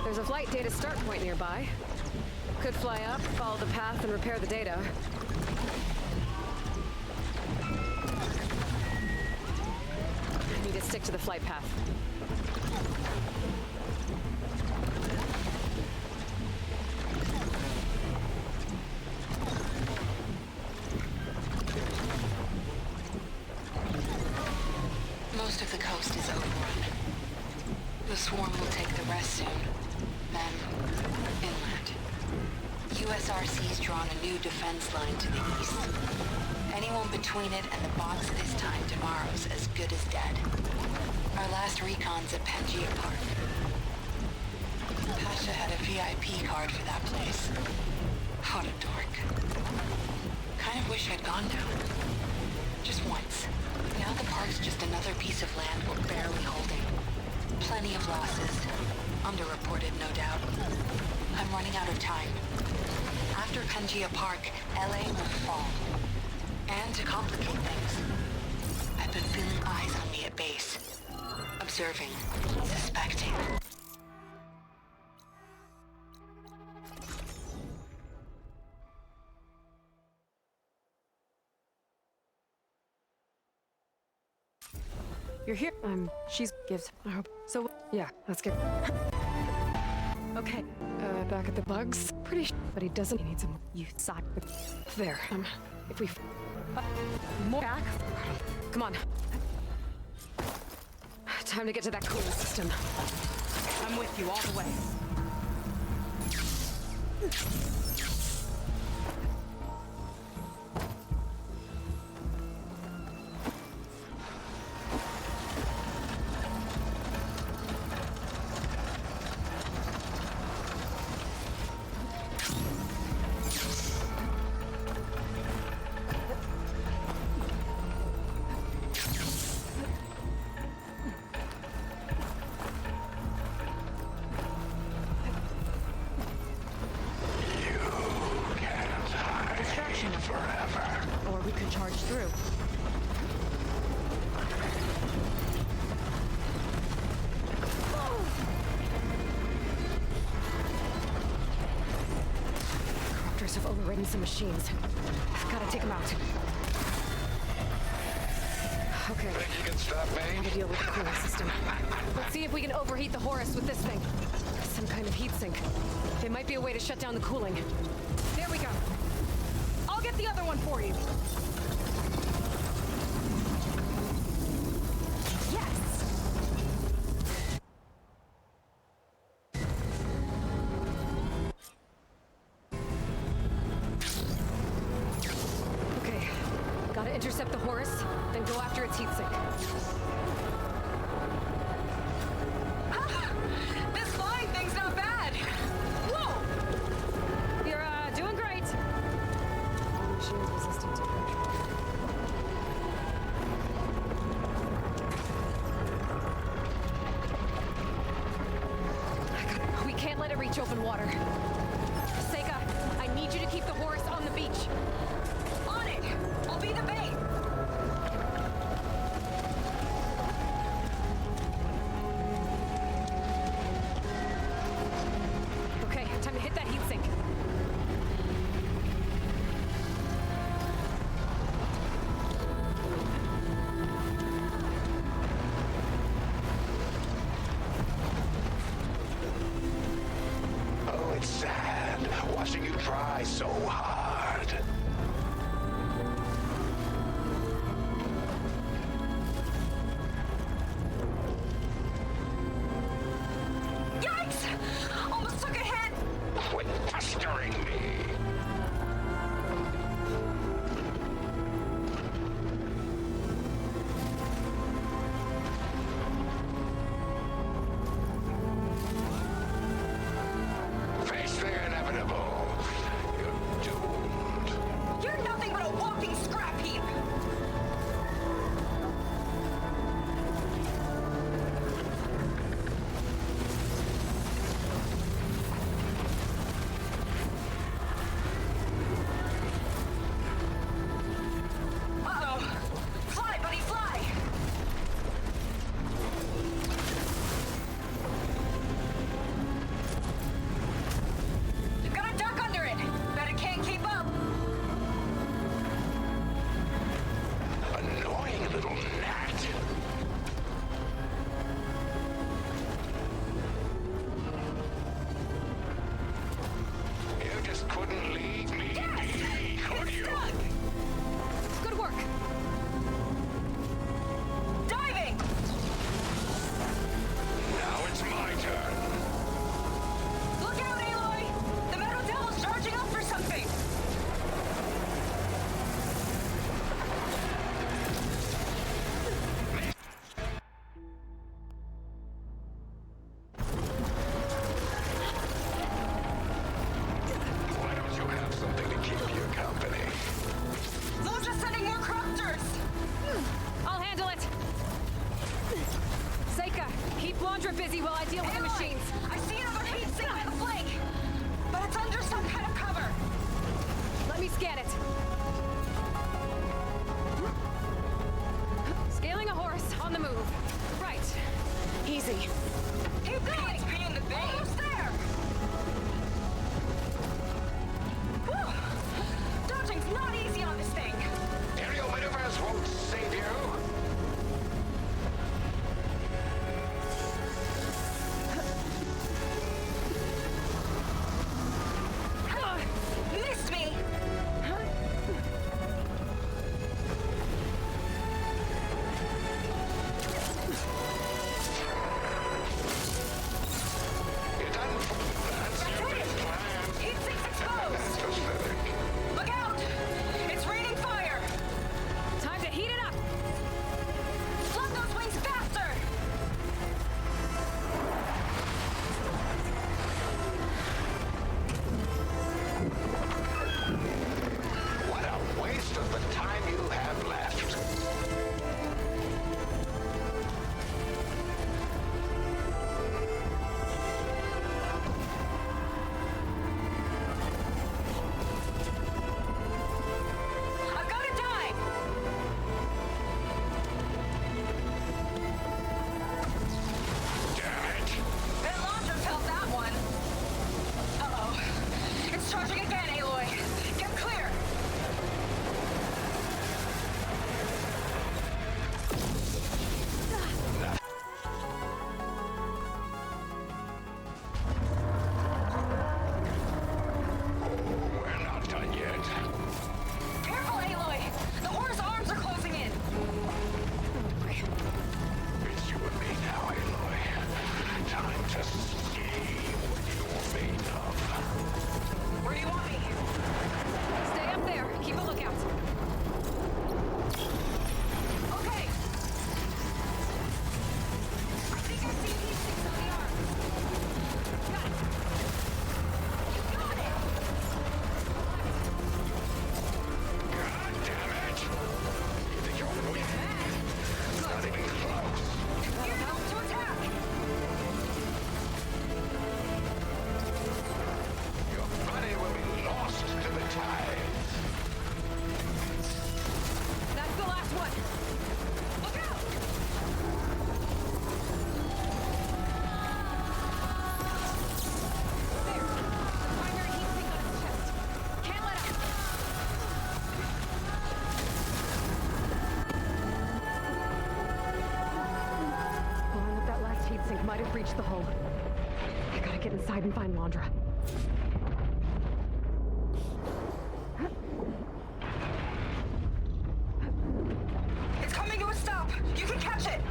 There's a flight data start point nearby. Could fly up, follow the path, and repair the data. I need to stick to the flight path. Most of the coast is overrun. The swarm will take the rest soon. Then, inland. USRC's drawn a new defense line to the east. Anyone between it and the box this time tomorrow's as good as dead. Our last recon's at Pangea Park. Pasha had a VIP card for that place. What a dork. Kind of wish I'd gone now. Just once. Now the park's just another piece of land we're barely holding. Plenty of losses. Underreported, no doubt. I'm running out of time. After Pangea Park, LA will fall. And to complicate things, I've been feeling eyes on me at base. Observing. Suspecting. You're here. She's gives. I hope. So, yeah, let's get. Okay. Back at the bugs. Pretty but he doesn't. He needs him. You suck. There. If we. More back. Come on. Time to get to that cooling system. I'm with you all the way. Or we could charge through. Corruptors have overridden some machines. Gotta take them out. Okay. Think you can stop me? How to deal with the cooling system. Let's see if we can overheat the Horus with this thing. Some kind of heat sink. There might be a way to shut down the cooling. There we go. I'll get the other one for you. Yes! Okay. Gotta intercept the Horus, then go after its heat sink. This flying thing's not bad! Whoa! You're, doing great. Machine's resistant to pressure. We can't let it reach open water. Sega, I need you to keep the Horus on the beach. On it! I'll be the bait! Okay, time to hit that heat sink. Oh, it's sad watching you try so hard. Yikes! Almost took a hit! couldn't leave me be, could you? Good work. Diving! Now it's my turn. Look out, Aloy! The metal devil's charging up for something! Why don't you have something to keep you company? Londra's sending more crafters! I'll handle it! Seika, keep Londra busy while I deal with the machines. I see another heat sink by the flank, but it's under some kind of cover. Let me scan it. Scaling a horse on the move. Right. Easy. Keep going! In the bay. Almost there! Whew. Dodging's not easy on this thing. Aerial maneuvers won't save you. Missed me! That's your best plan. Heat sink's exposed! Pathetic. Look out! It's raining fire! Time to heat it up! Flood those wings faster! What a waste of the time you have left. I've got to dive! Damn it. Bet Londra felt that one. Uh-oh. It's charging again, Aloy. Get clear! We're not done yet. Careful, Aloy! The horse arms are closing in! It's you and me now, Aloy. Time to see what you're made of. Where do you want me? Stay up there. Keep a lookout. Okay. I think I see heat sinks on the arms. Got it. You got it! God damn it! You think you're winning? It's not even close. Use help to attack! Your body will be lost to the tides. That's the last one. Look out! There. The primary heat sink on its chest. Can't let up. Blowing up that last heat sink might have breached the hull. I gotta get inside and find Londra. It's coming to a stop! You can catch it!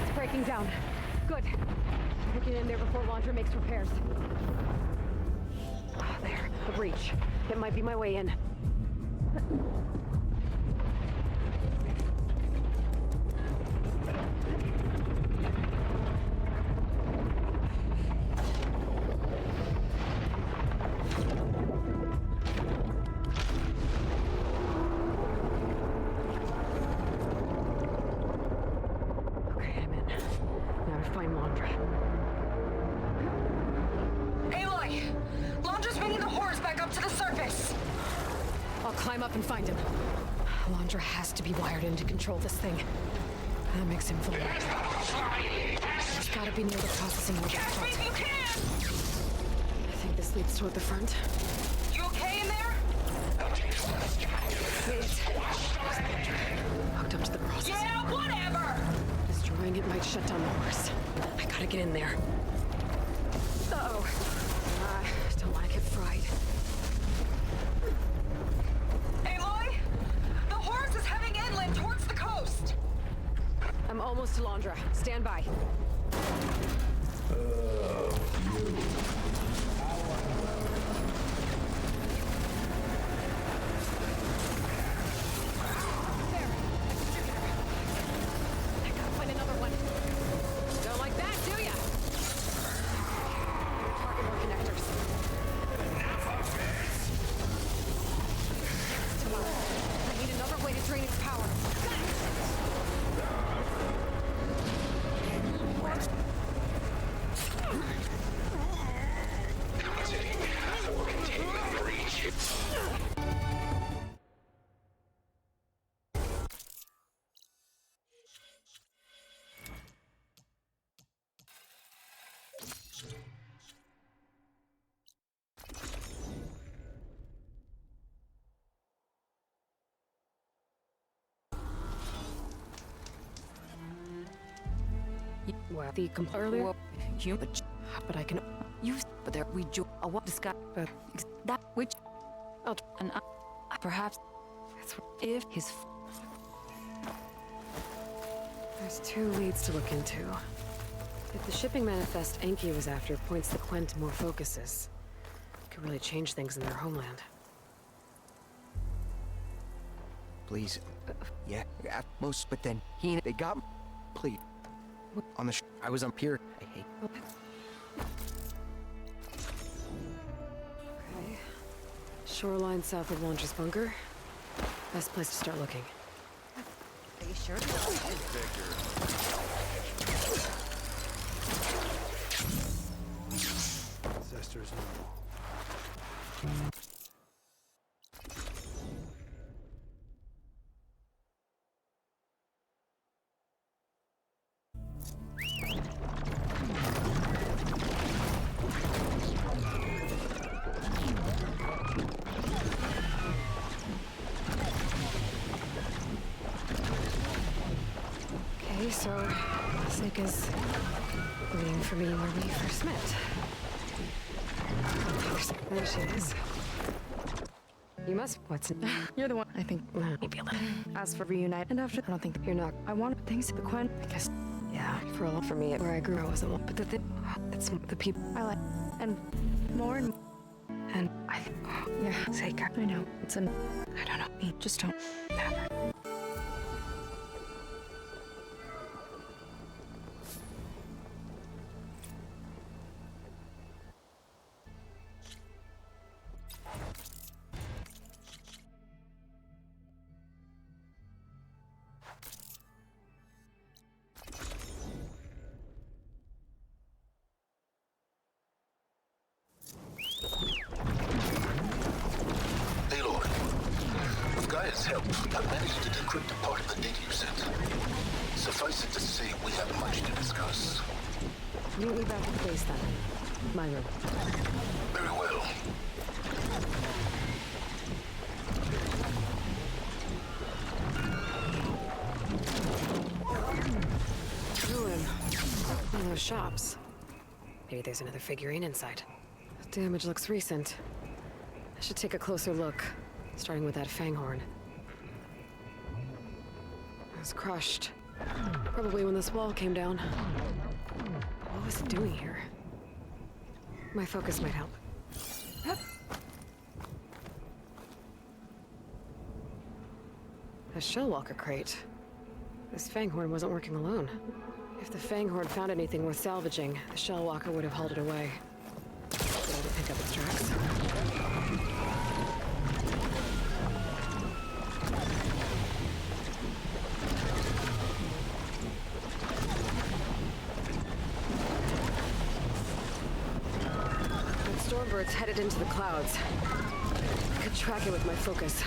It's breaking down. Good. Get in there before Londra makes repairs. Ah, there. A breach. It might be my way in. Okay, I'm in. Now to find Londra. Aloy! Londra's bringing the horse back up to the surface! I'll climb up and find him. Londra has to be wired in to control this thing. That makes him vulnerable. He's gotta be near the processing order. Catch me if you can! I think this leads toward the front. You okay in there? Made it. Hooked up to the processing. Yeah, whatever! Destroying it might shut down the horse. I gotta get in there. Uh-oh. Don't want to get fried. Almost to Londra. Stand by. Don't like that, do ya? Target more connectors. Come on. I need another way to drain its power. Well, the earlier, but I can use. But there we do. I want to discuss, but that which, and perhaps that's if his. There's 2 leads to look into. If the shipping manifest Enki was after points the Quen to more focuses, it could really change things in their homeland. Please. Yeah, at most, but then they got. Please. On the I was up here. I hate. Okay. Shoreline south of Launcher's bunker. Best place to start looking. Are you sure? Ancestors know. Okay, so Seika's waiting for me where we first met. There she is. You must. What's in? You're the one. I think. Maybe a little. As for reunite, and after, I don't think You're not. I want things to Quen. I guess. Yeah, for a lot for me, where I grew, I wasn't one. But the thing, it's the people I like, and more and more. and I. Yeah, Seika. I know. It's an. I don't know. Me, just don't. Never. Gaia's help, I've managed to decrypt a part of the data you sent. Suffice it to say, we have much to discuss. Meet me back at the base then. My room. Very well. Ruin. One of those shops. Maybe there's another figurine inside. The damage looks recent. I should take a closer look, starting with that fanghorn. It was crushed. Probably when this wall came down. What was it doing here? My focus might help. A Shellwalker crate. This fanghorn wasn't working alone. If the fanghorn found anything worth salvaging, the Shellwalker would have hauled it away. Able to pick up its tracks. That Stormbird's headed into the clouds. I could track it with my focus.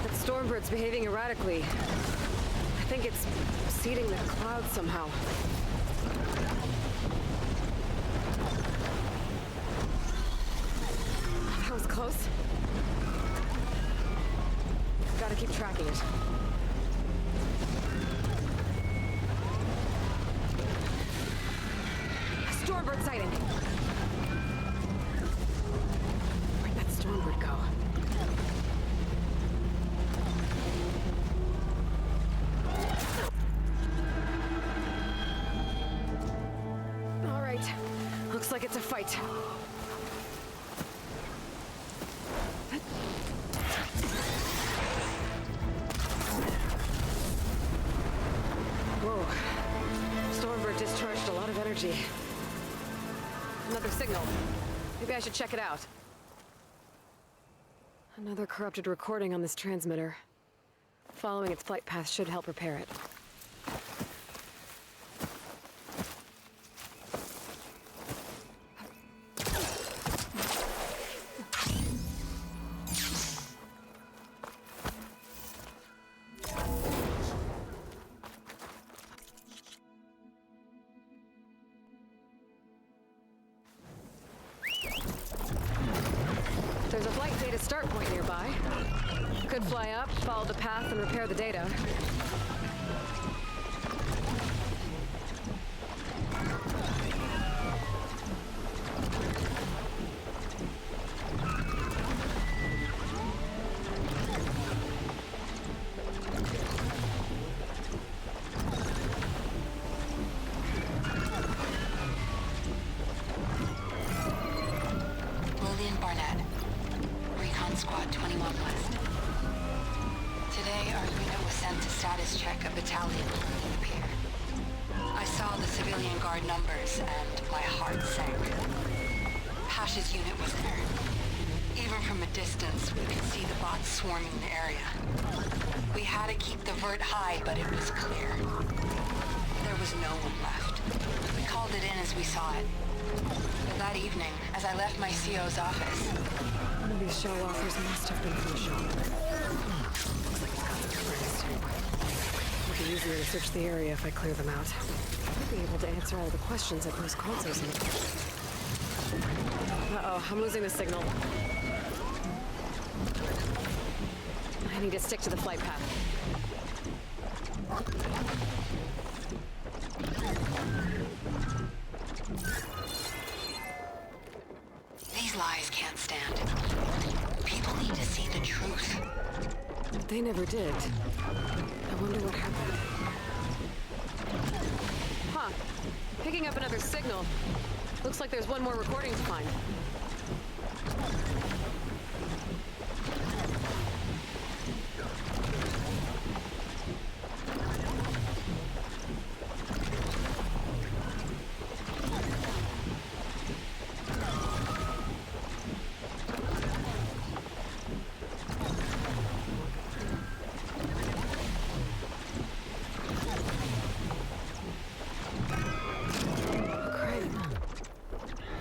That Stormbird's behaving erratically. I think it's seeding the clouds somehow. That was close. Gotta keep tracking it. Stormbird sighting! Where'd that Stormbird go? like it's a fight. Whoa. Stormbird discharged a lot of energy. Another signal. Maybe I should check it out. Another corrupted recording on this transmitter. Following its flight path should help repair it. There's a flight data start point nearby. Could fly up, follow the path, and repair the data. Lillian Barnett, Recon Squad 21 West. Today, our unit was sent to status check a battalion on the pier. I saw the civilian guard numbers, and my heart sank. Hash's unit was there. Even from a distance, we could see the bots swarming the area. We had to keep the vert high, but it was clear. There was no one left. We called it in as we saw it. But that evening, as I left my CO's office... One of these shell walkers must have been from the shop. Looks like it's got the furnace too. It'll be easier to search the area if I clear them out. I'll be able to answer all the questions at those consoles in the... Uh-oh, I'm losing the signal. I need to stick to the flight path. These lies can't stand. People need to see the truth. But they never did. I wonder what happened. Huh. Picking up another signal. Looks like there's one more recording to find.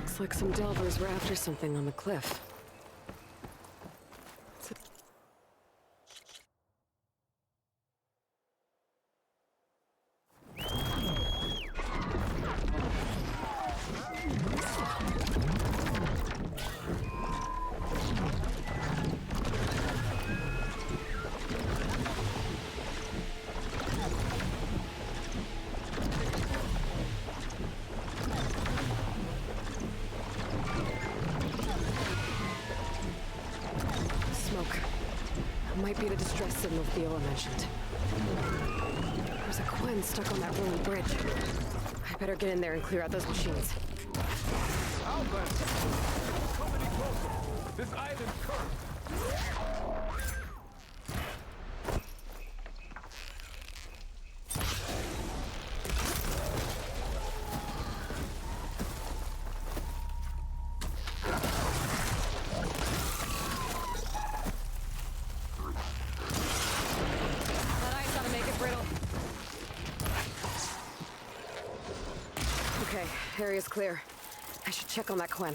Looks like some delvers were after something on the cliff. Might be the distress signal Theola mentioned. There's a Quen stuck on that rolling bridge. I better get in there and clear out those machines. Albert! Don't come any closer! This island's cursed! Okay, area's clear. I should check on that Quen. I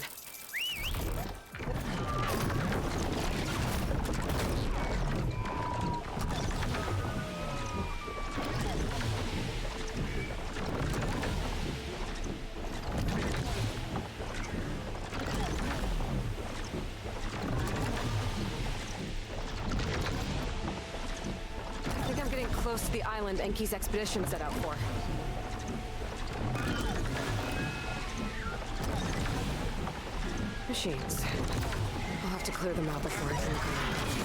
think I'm getting close to the island Enki's expedition set out for. Machines. I'll have to clear them out before I can look around.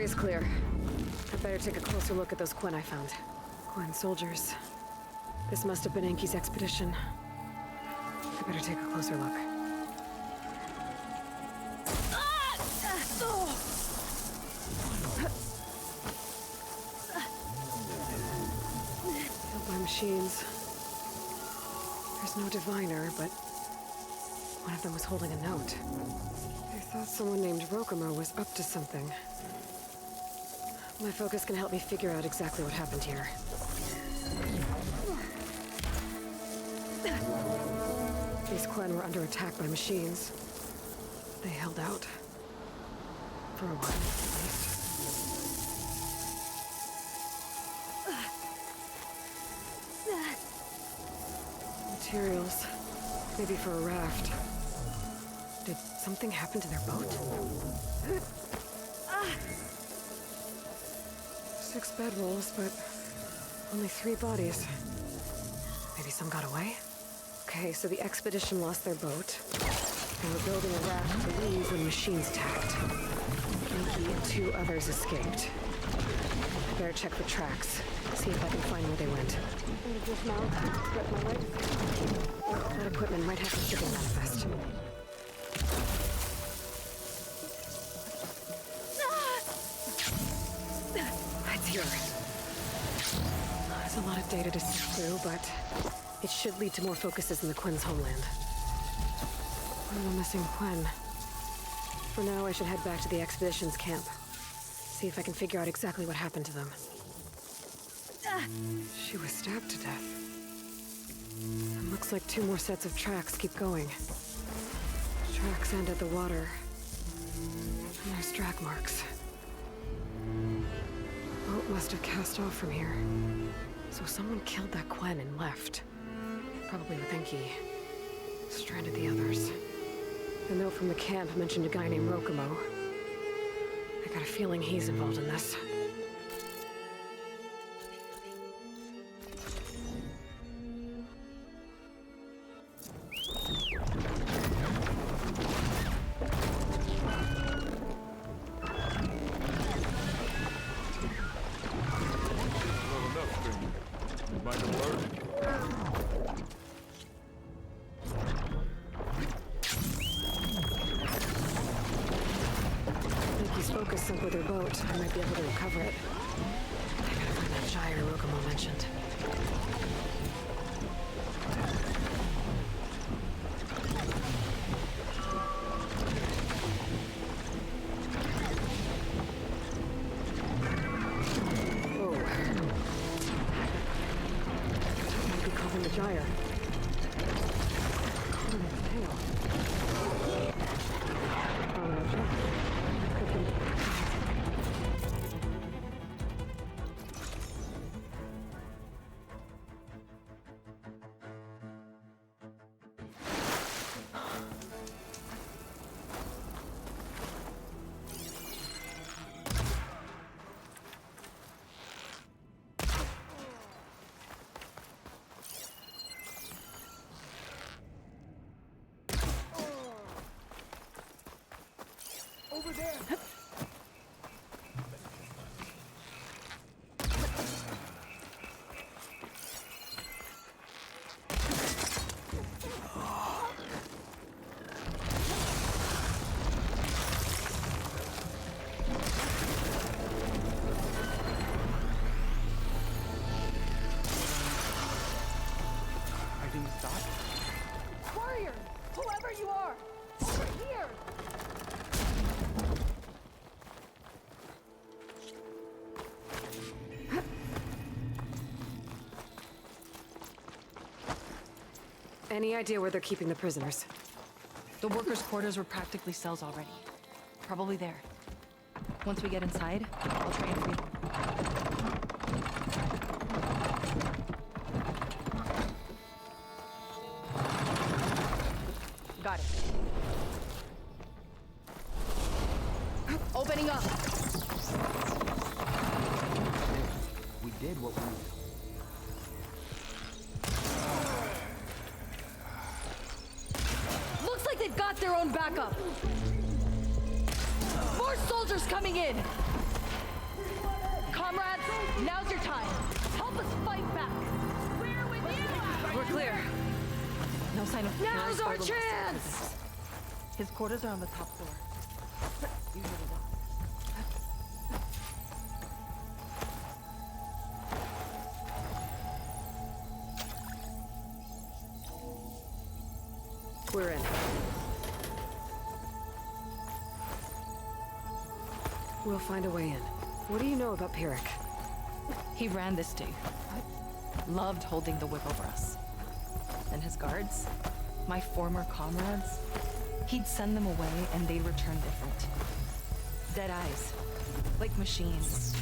area's clear. I better take a closer look at those Quen I found. Quen soldiers. This must have been Enki's expedition. I better take a closer look. Killed by machines. There's no diviner, but one of them was holding a note. I thought someone named Rokumo was up to something. My focus can help me figure out exactly what happened here. These Quen were under attack by machines. They held out. For a while, at least. Materials. Maybe for a raft. Did something happen to their boat? 6 bedrolls, but only 3 bodies. Maybe some got away? Okay, so the expedition lost their boat. They were building a raft to leave when machines attacked. Enki and 2 others escaped. I better check the tracks, see if I can find where they went. Dismount, spread my legs. That equipment might have a shipping manifest. It's here. There's a lot of data to sift through, but it should lead to more focuses in the Quen's homeland. One of the missing Quen. For now, I should head back to the expedition's camp. See if I can figure out exactly what happened to them. She was stabbed to death. And looks like 2 more sets of tracks keep going. Tracks end at the water. And there's drag marks. The boat must have cast off from here. So someone killed that Quen and left. Probably with Enki. Stranded the others. The note from the camp mentioned a guy named Rokumo. I got a feeling he's involved in this. Focus sunk with her boat. I might be able to recover it. I gotta find that gyre Rokumo mentioned. Whoa. Might be causing the gyre. Caught in its tail. Over there! I didn't stop. Warrior! Whoever you are! Over here! Any idea where they're keeping the prisoners? The workers' quarters were practically cells already. Probably there. Once we get inside, I'll try and free them. Got it. Opening up! We did what we... Looks like they've got their own backup! More soldiers coming in! Comrades, now's your time. Help us fight back. We're with you! We're clear. No sign of Now's our chance! His quarters are on the top floor. You heard it all. We're in. We'll find a way in. What do you know about Pyrrhic? He ran this dig. Loved holding the whip over us. And his guards, my former comrades, he'd send them away and they'd return different. Dead eyes, like machines.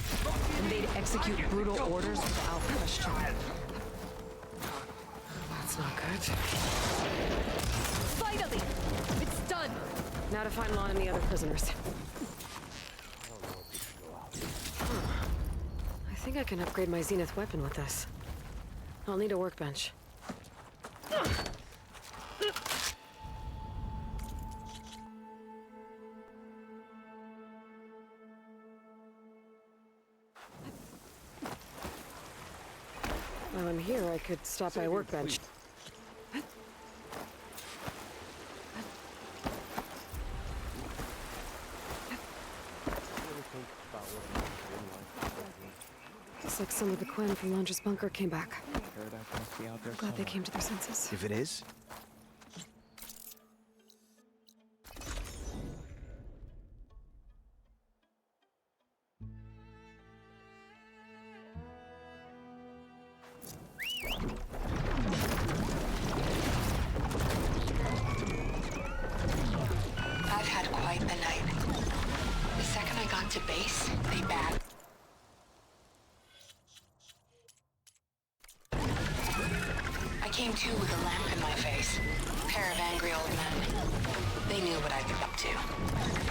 And they'd execute brutal orders without question. That's not good. Finally! It's done! Now to find Lon and the other prisoners. I think I can upgrade my Zenith weapon with this. I'll need a workbench. While I'm here, I could stop by workbench. Looks like some of the Quinn from Londra's bunker came back. Glad they came to their senses. If it is, I've had quite the night. The second I got to base, they bagged. I came to with a lamp in my face. A pair of angry old men. They knew what I'd been up to.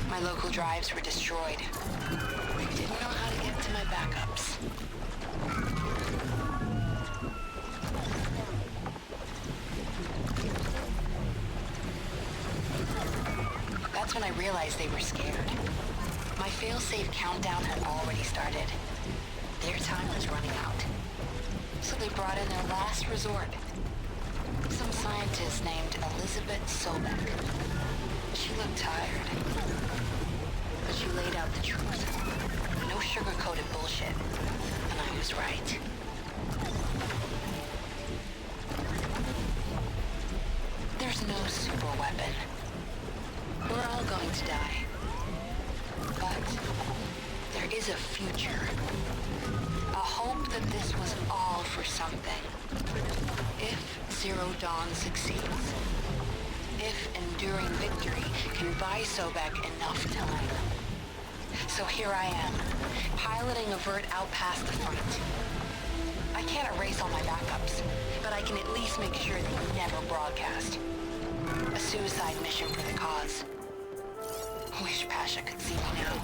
My local drives were destroyed. They didn't know how to get to my backups. That's when I realized they were scared. My fail-safe countdown had already started. Their time was running out. So they brought in their last resort. Some scientist named Elizabeth Sobek. She looked tired. But she laid out the truth. No sugar-coated bullshit. And I was right. There's no super weapon. We're all going to die. But there is a future. A hope that this was all for something. If Zero Dawn succeeds. If enduring victory can buy Sobek enough time. So here I am, piloting a vert out past the front. I can't erase all my backups, but I can at least make sure they never broadcast. A suicide mission for the cause. Wish Pasha could see me now.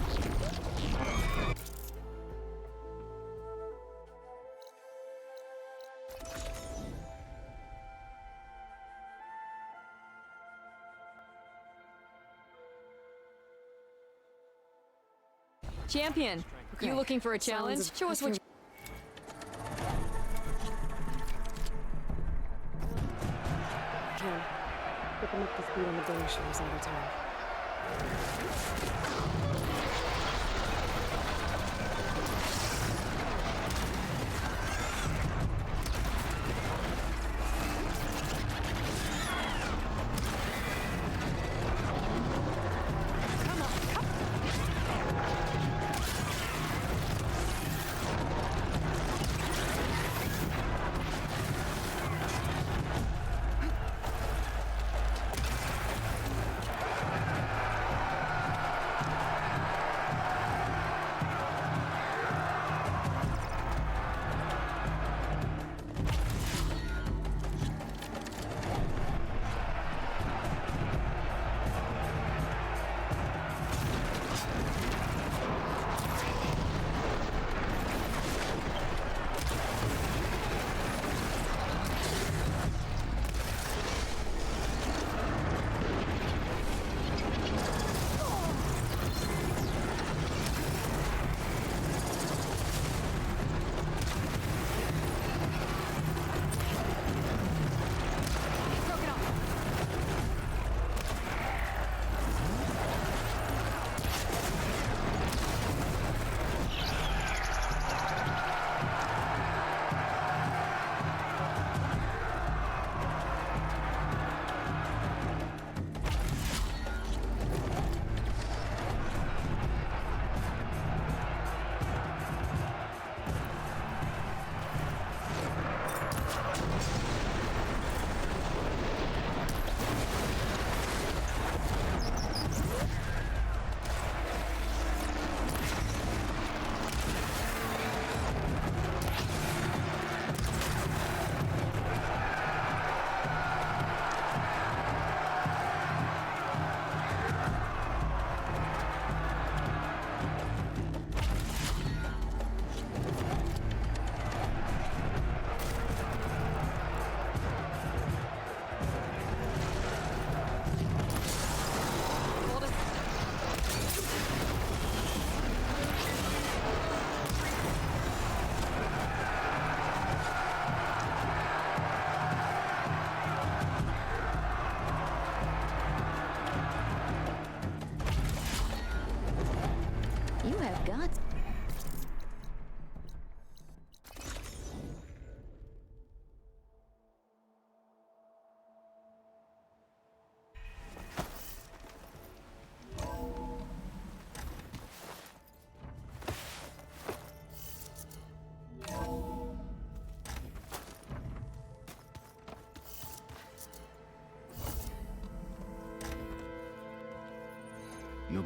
Champion, you looking for a challenge? Show us what you... Can. Get them up to speed on the donor shows all the time.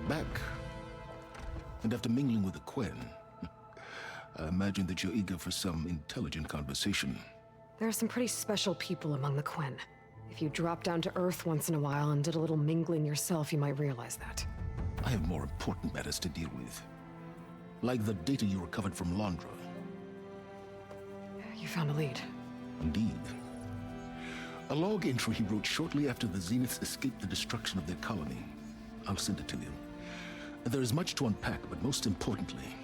back. And after mingling with the Quen, I imagine that you're eager for some intelligent conversation. There are some pretty special people among the Quen. If you dropped down to Earth once in a while and did a little mingling yourself, you might realize that. I have more important matters to deal with. Like the data you recovered from Londra. You found a lead. Indeed. A log entry he wrote shortly after the Zeniths escaped the destruction of their colony. I'll send it to you. There is much to unpack, but most importantly,